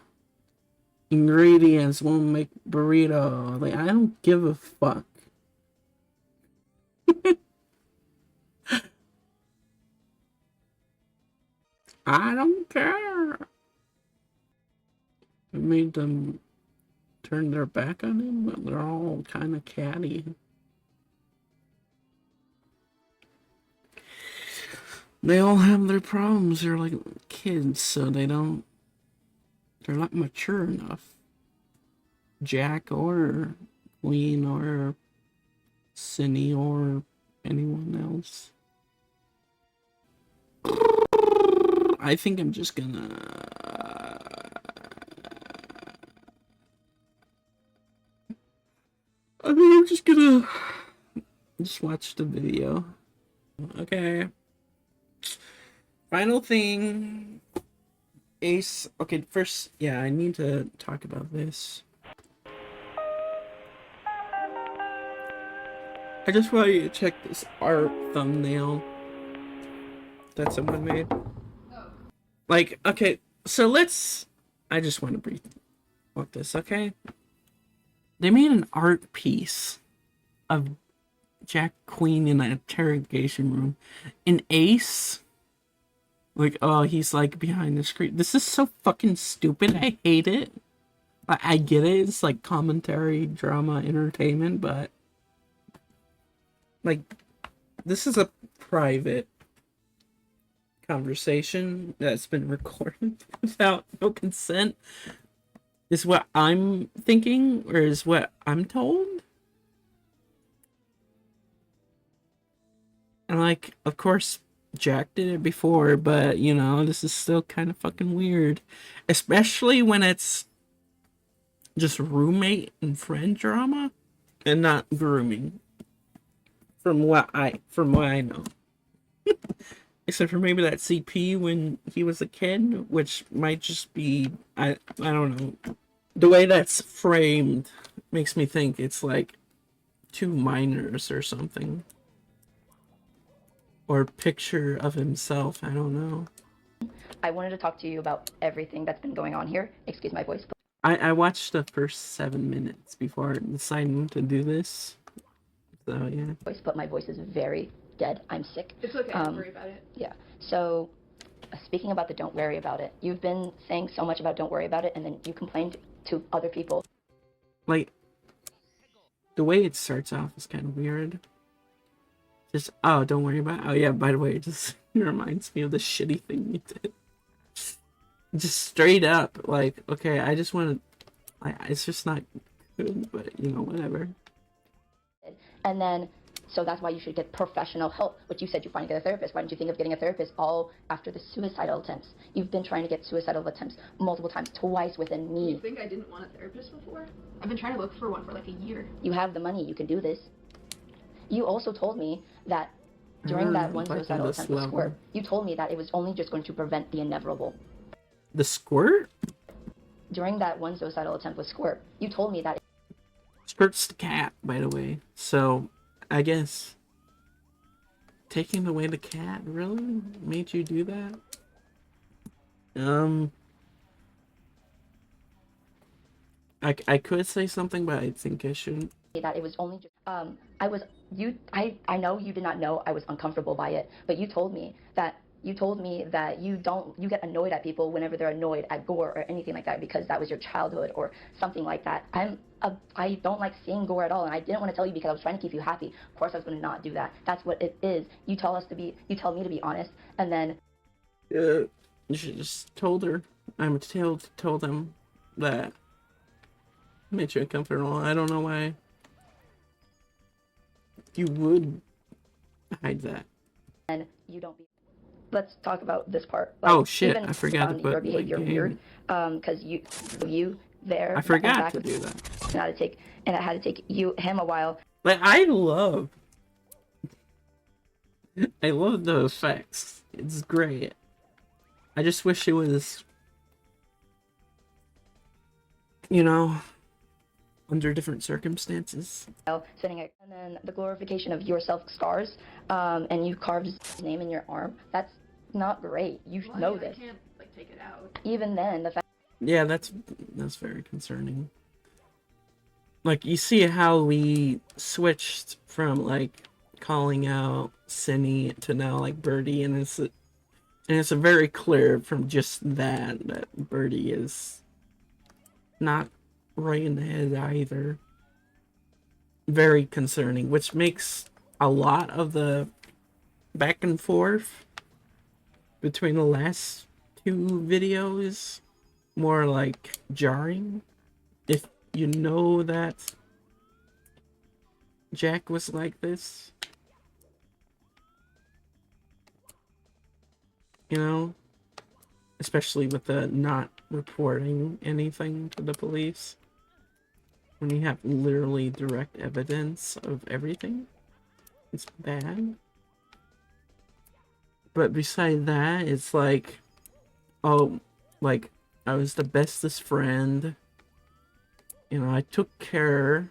Ingredients won't make burrito. Like, I don't give a fuck. I don't care. It made them turn their back on him, but they're all kind of catty. They all have their problems. They're like kids, so they're not mature enough. Jack or Queen or Cindy or anyone else. I think I'm just gonna... I think I'm just gonna... just watch the video. Okay. Final thing. Ace. Okay, first, yeah, I need to talk about this. I just want you to check this art thumbnail that someone made. Like, okay, so let's... I just want to breathe about this, okay? They made an art piece of Jack Queen in an interrogation room. In Ace... Like, oh, he's like behind the screen. This is so fucking stupid. I hate it. I get it. It's like commentary, drama, entertainment, but like, this is a private conversation that's been recorded without no consent. Is what I'm thinking, or is what I'm told. And like, of course, Jack did it before, but you know, this is still kind of fucking weird. Especially when it's just roommate and friend drama and not grooming. From what I know. Except for maybe that CP when he was a kid, which might just be I don't know. The way that's framed makes me think it's like 2 minors or something. Or picture of himself, I don't know. I wanted to talk to you about everything that's been going on here. Excuse my voice. I watched the first 7 minutes before deciding to do this. So yeah. But my voice is very dead. I'm sick. It's okay, don't worry about it. Yeah. So, speaking about the don't worry about it, you've been saying so much about don't worry about it, and then you complained to other people. Like, the way it starts off is kind of weird. Just, oh, don't worry about it. Oh yeah, by the way, it just reminds me of the shitty thing you did. Just straight up, like, okay, I just want to, it's just not good, but, you know, whatever. And then, so that's why you should get professional help, which you said you finally get a therapist. Why didn't you think of getting a therapist all after the suicidal attempts? You've been trying to get suicidal attempts multiple times, twice within me. You think I didn't want a therapist before? I've been trying to look for one for like a year. You have the money, you can do this. You also told me that during that one suicidal attempt with Squirt, you told me that it was only just going to prevent the inevitable. The Squirt? During that one suicidal attempt with Squirt, you told me that... Squirt's the cat, by the way. So, I guess... taking away the cat really made you do that? I could say something, but I think I shouldn't. That it was only just... I know you did not know I was uncomfortable by it, but you told me that you get annoyed at people whenever they're annoyed at gore or anything like that because that was your childhood or something like that. I don't like seeing gore at all, and I didn't want to tell you because I was trying to keep you happy. Of course I was going to not do that. That's what it is. You tell me to be honest, and then... you should just told her. told them that made you uncomfortable. I don't know why you would hide that. And you don't be... Let's talk about this part. Like, oh shit, I forgot to put your behavior like, weird, because you there. I forgot to do that. And it had to take him a while. Like I love the effects. It's great. I just wish it was, you know, under different circumstances. And then the glorification of your self-scars, and you carved his name in your arm. That's not great. You know this. I can't, like, take it out. Even then, the fact... Yeah, that's very concerning. Like, you see how we switched from, like, calling out Cindy to now, like, Birdie, and it's a very clear from just that Birdie is not right in the head either. Very concerning, which makes a lot of the back and forth between the last 2 videos more like jarring. If you know that Jack was like this, you know, especially with the not reporting anything to the police when you have literally direct evidence of everything. It's bad. But beside that, it's like, oh, like, I was the bestest friend. You know, I took care.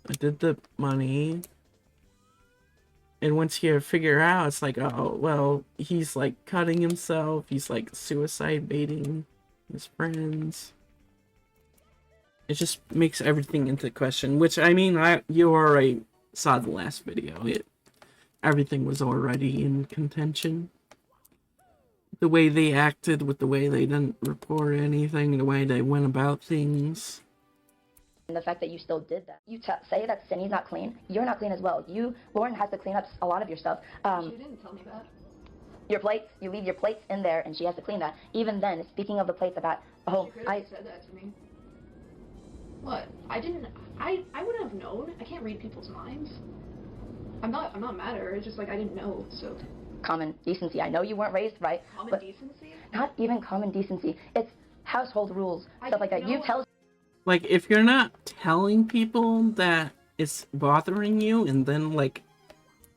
I did the money. And once you figure out, it's like, oh, well, he's, like, cutting himself. He's, like, suicide baiting his friends. It just makes everything into question. Which, I mean, you already saw the last video. Everything was already in contention. The way they acted, with the way they didn't report anything, the way they went about things. And the fact that you still did that. You say that Cindy's not clean. You're not clean as well. Lauren has to clean up a lot of your stuff. She didn't tell me that. Your plates, you leave your plates in there, and she has to clean that. Even then, speaking of the plates, I said that to me. What? I wouldn't have known. I can't read people's minds. I'm not mad at her. It's just like I didn't know. So common decency. I know you weren't raised right, but decency? not even common decency. It's household rules, stuff like that. You tell. Like, if you're not telling people that it's bothering you, and then, like,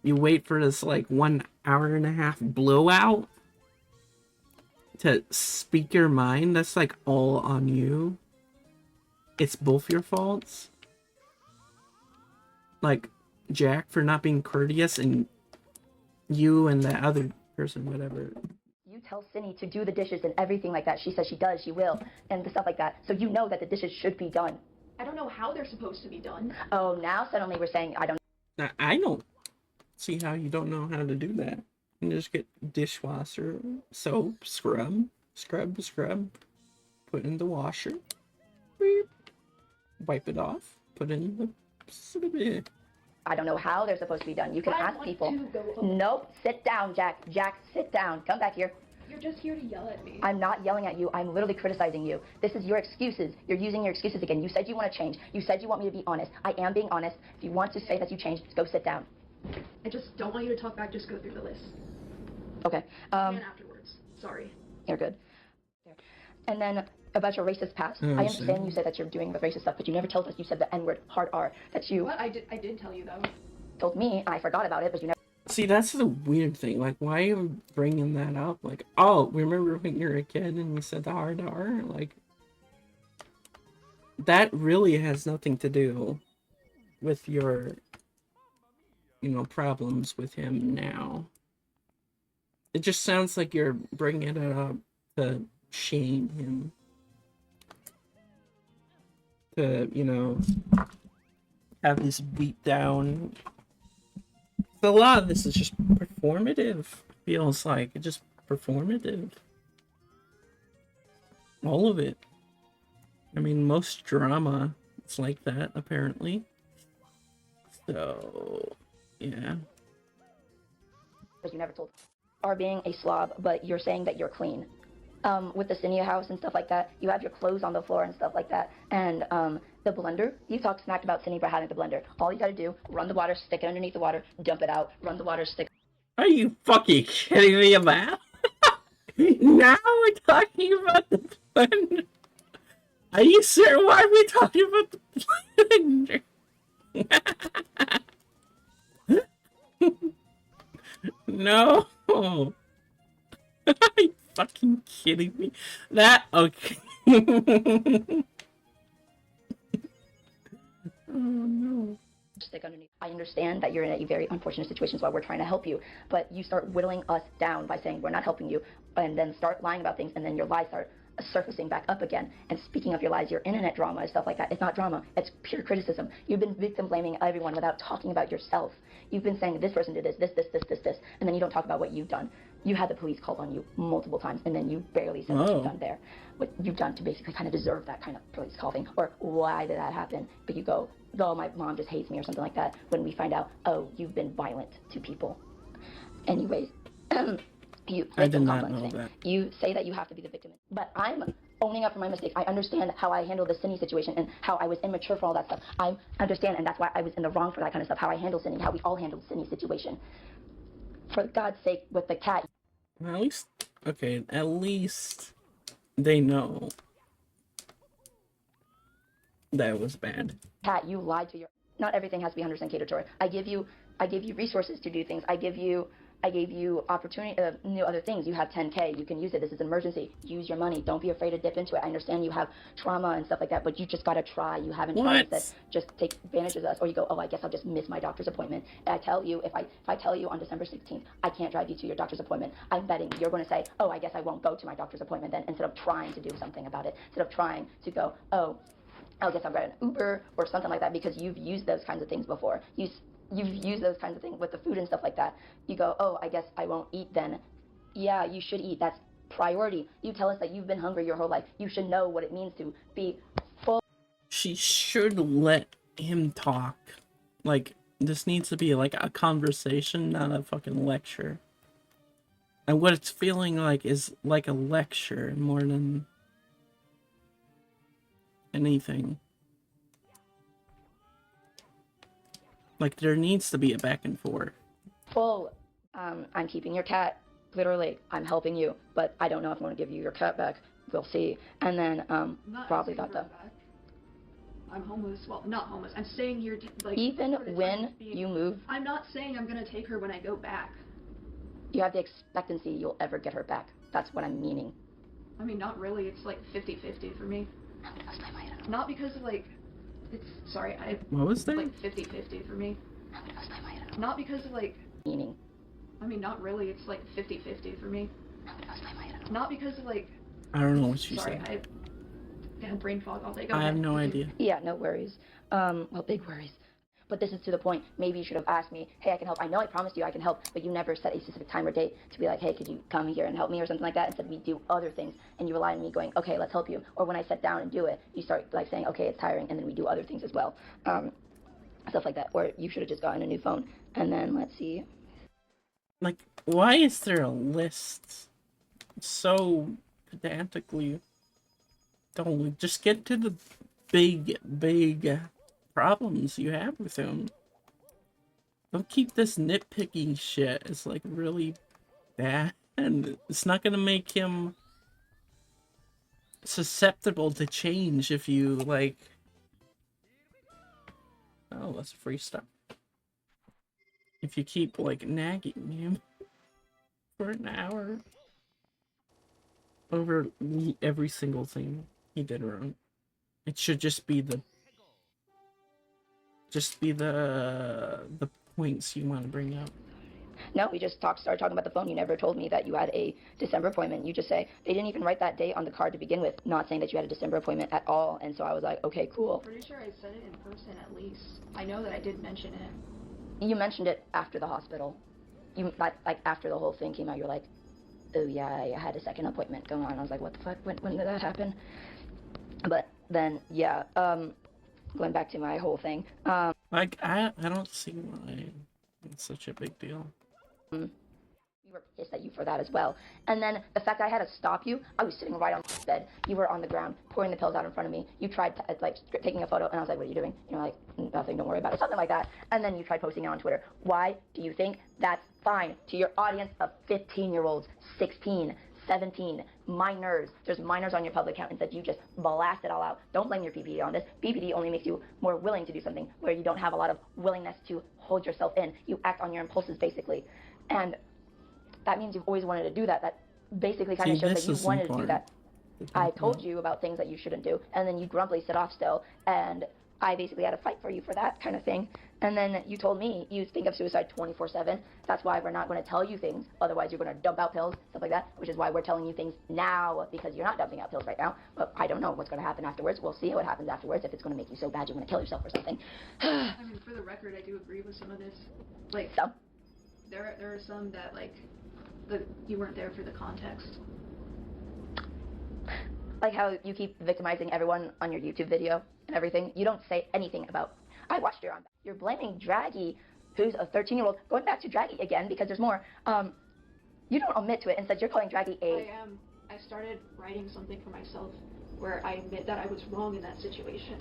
you wait for this, like, 1.5 hour blowout to speak your mind, that's, like, all on you. It's both your faults. Like, Jack for not being courteous, and you and the other person, whatever. You tell Cindy to do the dishes and everything like that. She says she does, she will, and the stuff like that. So you know that the dishes should be done. I don't know how they're supposed to be done. Oh, now suddenly we're saying I don't. Now, I don't see how you don't know how to do that. You just get dishwasher, soap, scrub, put in the washer, beep, wipe it off, put in the... I don't know how they're supposed to be done. You can ask people. Nope, sit down, Jack. Jack, sit down. Come back here. You're just here to yell at me. I'm not yelling at you. I'm literally criticizing you. This is your excuses. You're using your excuses again. You said you want to change. You said you want me to be honest. I am being honest. If you want to say that you changed, go sit down. I just don't want you to talk back. Just go through the list. Okay. And afterwards. Sorry. You're good. And then about your racist past. I understand you said that you're doing the racist stuff, but you never told us you said the N-word, hard R, that you... What? I did tell you, though. Told me, I forgot about it, but you never... See, that's the weird thing. Like, why are you bringing that up? Like, oh, remember when you were a kid and you said the hard R? Like, that really has nothing to do with your, you know, problems with him now. It just sounds like you're bringing it up to shame him. To, you know, have this beat down. A lot of this is just performative. Feels like it's just performative. All of it. I mean, most drama is like that, apparently. So, yeah. Because you never told are being a slob, but you're saying that you're clean. With the Cinia house and stuff like that, you have your clothes on the floor and stuff like that. And the blender, you talk smacked about Cinia for having the blender. All you gotta do, run the water, stick it underneath the water, dump it out, run the water, stick. Are you fucking kidding me about? Now we're talking about the blender. Are you sure? Why are we talking about the blender? No. Are you fucking kidding me? That okay. Oh no. Stick underneath. I understand that you're in a very unfortunate situation, so we're trying to help you, but you start whittling us down by saying we're not helping you, and then start lying about things, and then your lies start surfacing back up again. And speaking of your lies, your internet drama and stuff like that, it's not drama, it's pure criticism. You've been victim blaming everyone without talking about yourself. You've been saying this person did this, and then you don't talk about what you've done. You had the police called on you multiple times, and then you barely said what you've done there. What you've done to basically kind of deserve that kind of police call thing, or why did that happen? But you go, oh, my mom just hates me or something like that, when we find out, oh, you've been violent to people. Anyways, you I did not know that. You say that you have to be the victim, but I'm owning up for my mistakes. I understand how I handled the Cindy situation and how I was immature for all that stuff. I understand, and that's why I was in the wrong for that kind of stuff, how I handled Cindy, how we all handled Cindy's situation. For God's sake, with the cat. Well, at least, okay, at least they know that was bad. Cat, you lied to your... Not everything has to be 100% catered toward. I give you resources to do things. I gave you opportunity, other things. You have 10K, you can use it. This is an emergency. Use your money. Don't be afraid to dip into it. I understand you have trauma and stuff like that, but you just gotta try. You haven't tried that. Just take advantage of us, or you go, oh, I guess I'll just miss my doctor's appointment. And I tell you, if I tell you on December 16th, I can't drive you to your doctor's appointment, I'm betting you're gonna say, oh, I guess I won't go to my doctor's appointment then, instead of trying to do something about it, instead of trying to go, oh, I guess I'll get an Uber or something like that, because you've used those kinds of things before. You've used those kinds of things with the food and stuff like that. You go, oh, I guess I won't eat then. Yeah, you should eat. That's priority. You tell us that you've been hungry your whole life. You should know what it means to be full. She should let him talk. Like, this needs to be like a conversation, not a fucking lecture. And what it's feeling like is like a lecture more than anything. Like, there needs to be a back and forth. Full I'm keeping your cat. Literally, I'm helping you, but I don't know if I'm going to give you your cat back. We'll see. And then, probably thought that. I'm homeless. Well, not homeless. I'm staying here, like... Even when you move... I'm not saying I'm gonna take her when I go back. You have the expectancy you'll ever get her back. That's what I'm meaning. I mean, not really. It's like 50-50 for me. I'm gonna go slam my head on. Not because of, like... It's... Sorry, What was that? Like 50-50 for me. I'm gonna go slam my head on. Not because of, like... Meaning. I mean, not really. It's like 50-50 for me. I'm gonna go slam my head on. Not because of, like... I don't know what she Sorry, said. I had brain fog all day. Go I have ahead. no idea. Yeah, no worries. Well, big worries. But this is to the point. Maybe you should have asked me, hey, I can help. I know I promised you I can help, but you never set a specific time or date to be like, hey, could you come here and help me or something like that? Instead, we do other things, and you rely on me going, okay, let's help you. Or when I sit down and do it, you start like saying, okay, it's tiring, and then we do other things as well. Stuff like that. Or you should have just gotten a new phone. And then, let's see. Like, why is there a list so pedantically? Don't just get to the big problems you have with him. Don't keep this nitpicking shit. It's like really bad, and it's not gonna make him susceptible to change if you like. Oh, that's a free stuff. If you keep like nagging him for an hour over every single thing he did wrong, it should just be the points you want to bring up. No, we just started talking about the phone. You never told me that you had a December appointment. You just say, they didn't even write that date on the card to begin with, not saying that you had a December appointment at all. And so I was like, okay, cool. I'm pretty sure I said it in person at least. I know that I did mention it. You mentioned it after the hospital. You like after the whole thing came out, you're like, oh yeah, I had a second appointment going on. I was like, what the fuck? When did that happen? But then, yeah, going back to my whole thing. Like, I don't see why it's such a big deal. We were pissed at you for that as well. And then the fact that I had to stop you, I was sitting right on the bed. You were on the ground, pouring the pills out in front of me. You tried to, like, taking a photo, and I was like, what are you doing? You're like, nothing, don't worry about it, something like that. And then you tried posting it on Twitter. Why do you think that's fine to your audience of 15-year-olds, 16, 17, minors? There's minors on your public account, and said you just blast it all out. Don't blame your PPD on this. PPD only makes you more willing to do something where you don't have a lot of willingness to hold yourself in. You act on your impulses, basically. And that means you've always wanted to do that. That basically kind of shows that you wanted to do that. I told you about things that you shouldn't do, and then you grumpily sit off still, and I basically had to fight for you for that kind of thing. And then you told me you think of suicide 24/7. That's why we're not going to tell you things. Otherwise, you're going to dump out pills, stuff like that, which is why we're telling you things now, because you're not dumping out pills right now. But I don't know what's going to happen afterwards. We'll see what happens afterwards, if it's going to make you so bad you're going to kill yourself or something. I mean, for the record, I do agree with some of this. Like, So? there are some that, like, you weren't there for the context. Like how you keep victimizing everyone on your YouTube video and everything. You don't say anything about, I watched your on. You're blaming Draggy, who's a 13-year-old. Going back to Draggy again, because there's more. You don't admit to it. Instead, you're calling Draggy a... I started writing something for myself where I admit that I was wrong in that situation.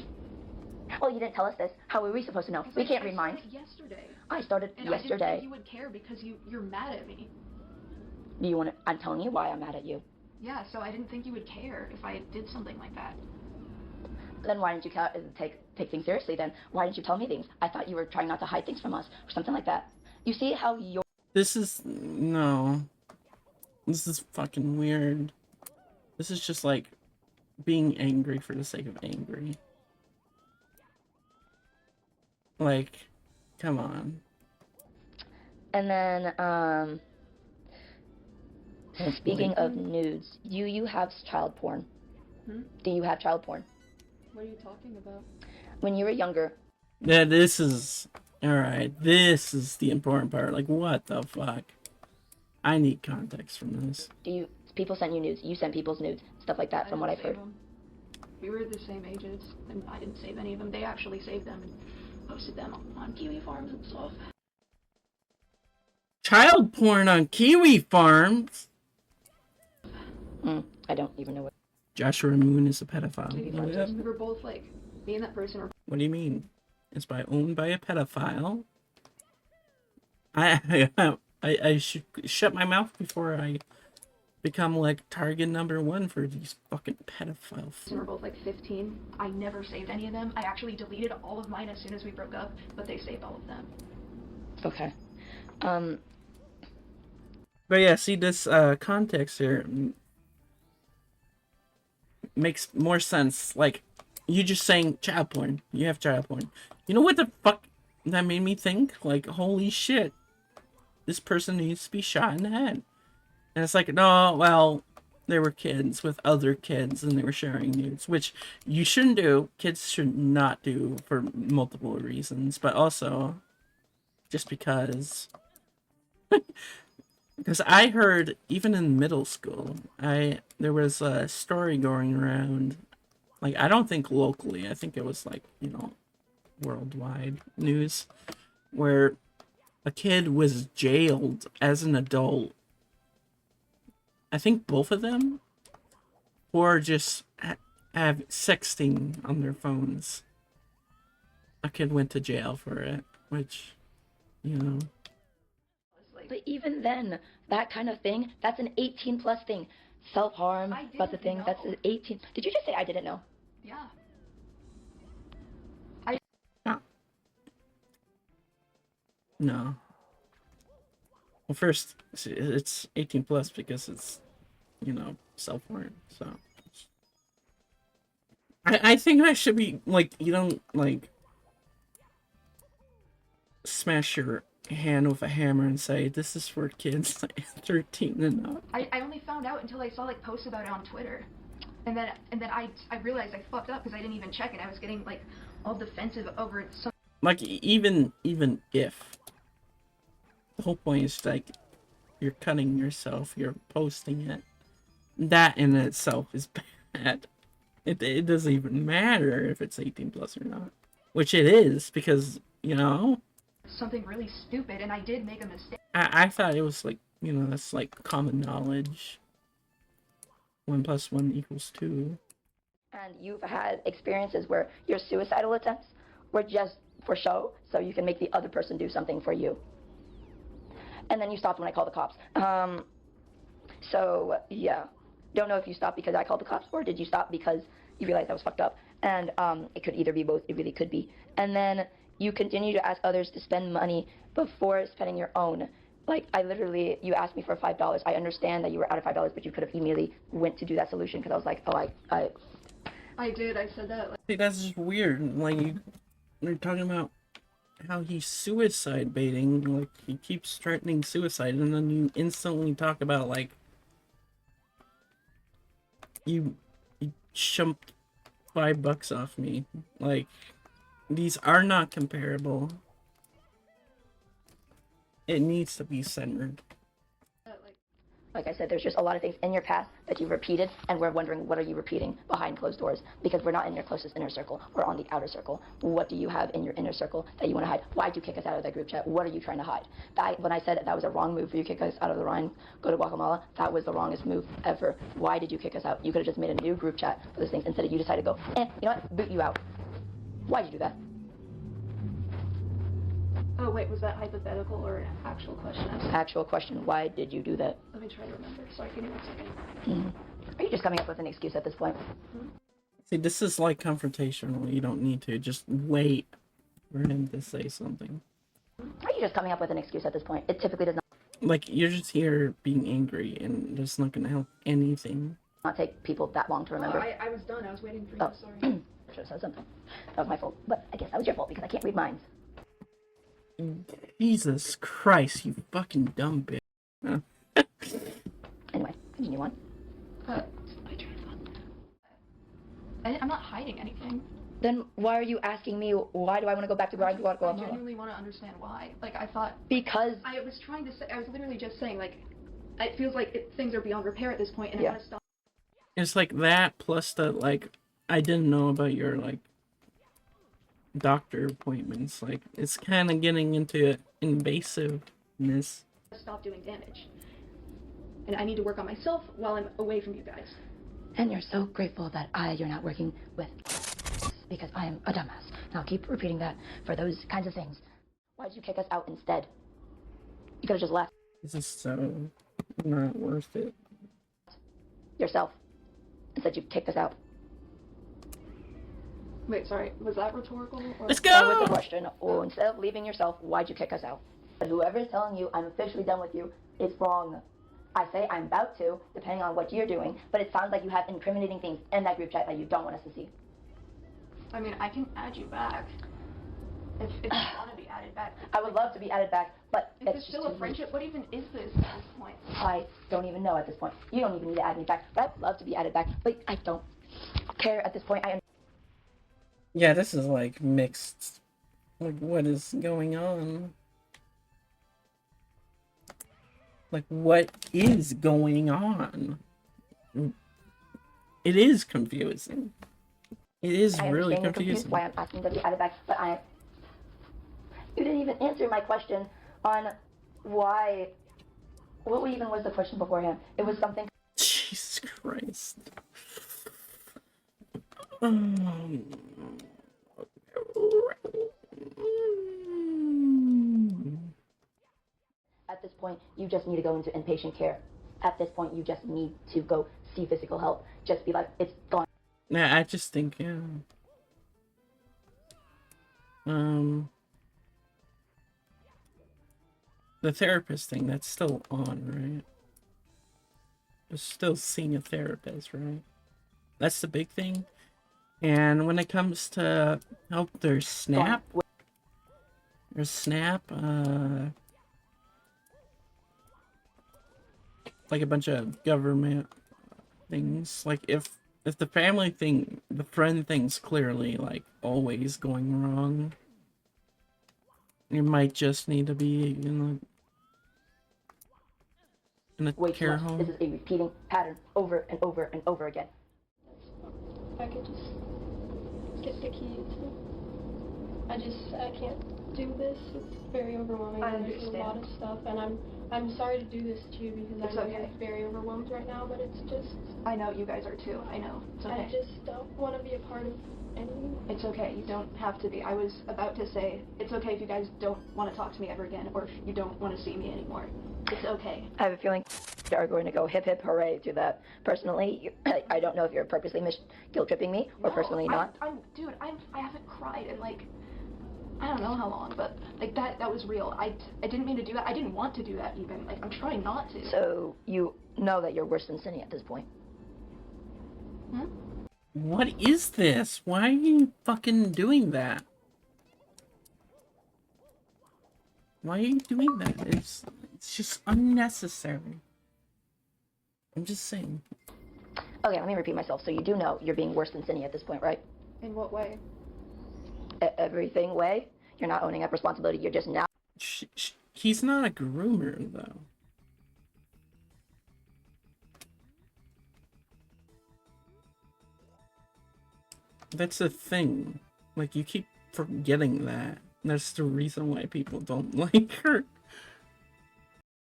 Well, you didn't tell us this. How were we supposed to know? We can't read minds. Yesterday. I started And yesterday. I didn't think you would care because you're mad at me. Do you want to... I'm telling you why I'm mad at you. Yeah, so I didn't think you would care if I did something like that. Then why didn't you take things seriously then? Why didn't you tell me things? I thought you were trying not to hide things from us or something like that. You see how you're... This is... No. This is fucking weird. This is just like being angry for the sake of angry. Like, come on. And then, speaking of nudes, you have child porn. Do you have child porn? What are you talking about? When you were younger. Yeah, this is... Alright, this is the important part. Like, what the fuck? I need context from this. People sent you nudes. You sent people's nudes. Stuff like that, from what I've heard. We were the same ages, and I didn't save any of them. They actually saved them and posted them on Kiwi Farms and stuff. Child porn on Kiwi Farms? I don't even know what... Joshua Moon is a pedophile. We were both like, me and that person were... What do you mean? It's owned by a pedophile. I should shut my mouth before I become like target number 1 for these fucking pedophiles. We were both like 15. I never saved any of them. I actually deleted all of mine as soon as we broke up, but they saved all of them. Okay. But yeah, see, this context here makes more sense. Like, you just saying child porn. You have child porn. You know what the fuck that made me think? Like, holy shit. This person needs to be shot in the head. And it's like, no, well, they were kids with other kids and they were sharing nudes, which you shouldn't do. Kids should not do for multiple reasons, but also just because. Because I heard, even in middle school, there was a story going around, like, I don't think locally, I think it was like, you know, worldwide news, where a kid was jailed as an adult. I think both of them, for just have sexting on their phones. A kid went to jail for it, which, you know. But even then, that kind of thing, that's an 18+ thing. Self-harm, that's a thing, that's an 18. Did you just say I didn't know? Yeah. No. Well, first, it's 18+ because it's, you know, self-harm, so. I think that should be, like, you don't, like, smash your hand with a hammer and say, this is for kids like 13 and up. I only found out until I saw, like, posts about it on Twitter. And then I realized I fucked up because I didn't even check it. I was getting, like, all defensive over some... Like, even if. The whole point is, like, you're cutting yourself, you're posting it. That in itself is bad. It doesn't even matter if it's 18+ or not. Which it is, because, you know... something really stupid, and I did make a mistake. I thought it was, like, you know, that's, like, common knowledge. 1 + 1 = 2. And you've had experiences where your suicidal attempts were just for show, so you can make the other person do something for you. And then you stopped when I called the cops. So, yeah. Don't know if you stopped because I called the cops, or did you stop because you realized I was fucked up? And it could either be both. It really could be. And then you continue to ask others to spend money before spending your own. Like, you asked me for $5. I understand that you were out of $5, but you could have immediately went to do that solution, because I was like, oh, I did, I said that. See, that's just weird. Like, you're talking about how he's suicide baiting, like, he keeps threatening suicide, and then you instantly talk about, like, you chumped $5 off me. Like, these are not comparable. It needs to be centered. Like I said, there's just a lot of things in your past that you've repeated, and we're wondering, what are you repeating behind closed doors? Because we're not in your closest inner circle. We're on the outer circle. What do you have in your inner circle that you want to hide? Why'd you kick us out of that group chat? What are you trying to hide? When I said that was a wrong move for you to kick us out of the Rhine, go to Guatemala, that was the wrongest move ever. Why did you kick us out? You could have just made a new group chat for those things. Instead of you decided to go, you know what, boot you out. Why'd you do that? Oh, wait, was that hypothetical or an actual question? Actual question, why did you do that? Let me try to remember. Sorry, give me 1 second. Are you just coming up with an excuse at this point? See, this is like confrontational. You don't need to. Just wait for him to say something. Are you just coming up with an excuse at this point? It typically does Like, you're just here being angry, and that's not going to help anything. not take people that long to remember. I was done. I was waiting for you. Sorry. I should have said something. That was my fault. But I guess that was your fault because I can't read minds. Jesus Christ, you fucking dumb bitch. Huh? Anyway, continue on. My train of thought. I'm not hiding anything. Then why are you asking me, why do I want to go back to I Guatemala? genuinely want to understand why. Like, I thought... Because... I was trying to say... I was literally just saying, like... It feels like things are beyond repair at this point, and I want to stop. It's like that, plus the, like, I didn't know about your, like, doctor appointments. Like, it's kind of getting into invasiveness. Stop doing damage. And I need to work on myself while I'm away from you guys. And you're so grateful that you're not working with... because I am a dumbass. Now keep repeating that for those kinds of things. Why did you kick us out instead? You could have just left. This is so not worth it. Yourself. Instead, you kicked us out. Wait, sorry, was that rhetorical? Or? Let's That was go! the question. Oh, instead of leaving yourself, why'd you kick us out? But whoever's telling you I'm officially done with you is wrong. I say I'm about to, depending on what you're doing, but it sounds like you have incriminating things in that group chat that you don't want us to see. I mean, I can add you back. If you want to be added back. I would love to be added back, but If it's still a friendship, what even is this at this point? I don't even know at this point. You don't even need to add me back, but I'd love to be added back, but I don't care at this point. Yeah, this is like mixed. Like, what is going on? Like, what is going on? It is confusing. It is really confusing. Why I'm asking to be added back, but you didn't even answer my question on why. What even was the question beforehand? It was something. Jesus Christ. At this point, you just need to go into inpatient care. At this point, you just need to go see physical help. Just be like, it's gone. Yeah, I just think, yeah. The therapist thing, that's still on, right? You're still seeing a therapist, right? That's the big thing. And when it comes to help their snap, like a bunch of government things, like if the family thing, the friend thing's clearly like always going wrong, you might just need to be in a care home. This is a repeating pattern over and over and over again. If I could just get the keys. I can't do this. It's very overwhelming. I There's a lot of stuff, and I'm sorry to do this to you because I'm very overwhelmed right now, but it's just... I know you guys are too. I know. It's okay. I just don't want to be a part of anything. It's okay. You don't have to be. I was about to say, it's okay if you guys don't want to talk to me ever again, or if you don't want to see me anymore. It's okay. I have a feeling you are going to go hip hip hooray to that. Personally, I don't know if you're purposely guilt tripping me or personally not. Dude, I haven't cried in like, I don't know how long, but like that was real. I didn't mean to do that. I didn't want to do that even. Like, I'm trying not to. So you know that you're worse than Cindy at this point. Hmm? What is this? Why are you fucking doing that? Why are you doing that? It's just unnecessary. I'm just saying. Okay, let me repeat myself. So you do know you're being worse than Cindy at this point, right? In what way? Everything way. You're not owning up responsibility. You're just now. He's not a groomer, though. That's the thing. Like, you keep forgetting that. That's the reason why people don't like her.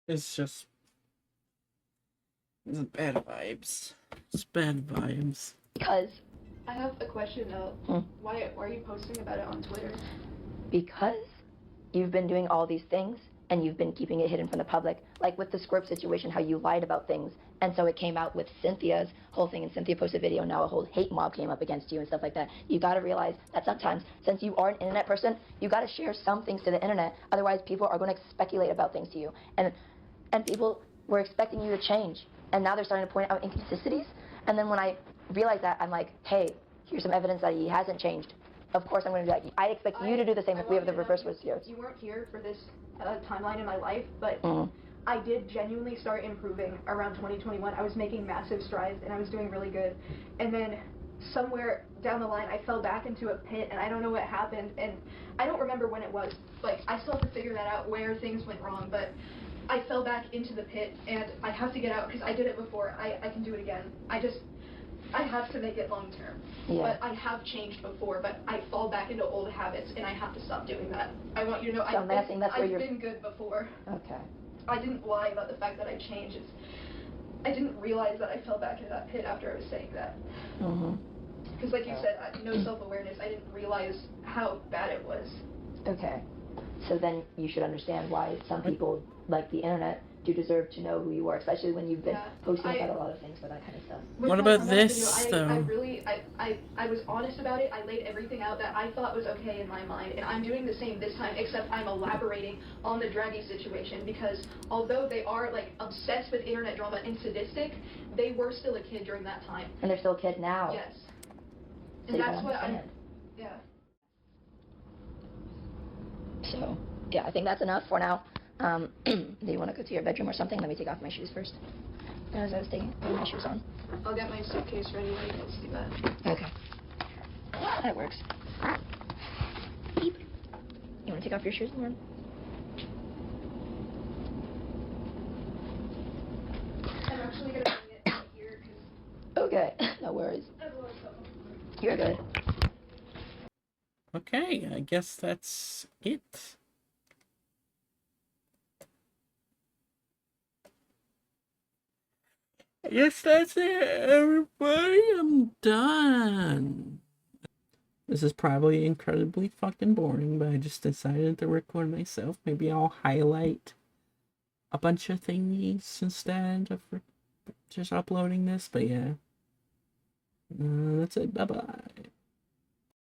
It's just... It's bad vibes. It's bad vibes. Because... I have a question. Why are you posting about it on Twitter? Because you've been doing all these things, and you've been keeping it hidden from the public. Like with the script situation, how you lied about things. And so it came out with Cynthia's whole thing, and Cynthia posted a video, and now a whole hate mob came up against you and stuff like that. You gotta realize that sometimes, since you are an internet person, you gotta share some things to the internet. Otherwise, people are gonna speculate about things to you. And people were expecting you to change. And now they're starting to point out inconsistencies. And then when I realized that, I'm like, hey, here's some evidence that he hasn't changed. Of course I'm going to do that. I expect you to do the same if we have the reverse was yours. You weren't here for this timeline in my life, but I did genuinely start improving around 2021. I was making massive strides, and I was doing really good. And then somewhere down the line, I fell back into a pit, and I don't know what happened, and I don't remember when it was. Like, I still have to figure that out, where things went wrong, but I fell back into the pit, and I have to get out, because I did it before. I can do it again. I have to make it long term. Yeah. But I have changed before, but I fall back into old habits, and I have to stop doing that. I want you to know I've been good before. Okay. I didn't lie about the fact that I changed. I didn't realize that I fell back into that pit after I was saying that. Because like you said, no self-awareness. I didn't realize how bad it was. Okay. So then you should understand why some people like the internet you deserve to know who you are, especially when you've been posting about a lot of things for that kind of stuff. What about this, though? I was honest about it. I laid everything out that I thought was okay in my mind, and I'm doing the same this time, except I'm elaborating on the draggy situation, because although they are, like, obsessed with internet drama and sadistic, they were still a kid during that time. And they're still a kid now. Yes. So And you that's can what understand. yeah. So, yeah, I think that's enough for now. Do you want to go to your bedroom or something? Let me take off my shoes first. As I was putting my shoes on. I'll get my suitcase ready when you guys do that. Okay. That works. Beep. You want to take off your shoes, Lauren? I'm actually going to bring it here because Okay, no worries. there's a lot of stuff on the floor. You're good. Okay, I guess that's it. I guess that's it, everybody. I'm done. This is probably incredibly fucking boring, but I just decided to record myself. Maybe I'll highlight a bunch of thingies instead of just uploading this, but yeah. That's it. Bye-bye.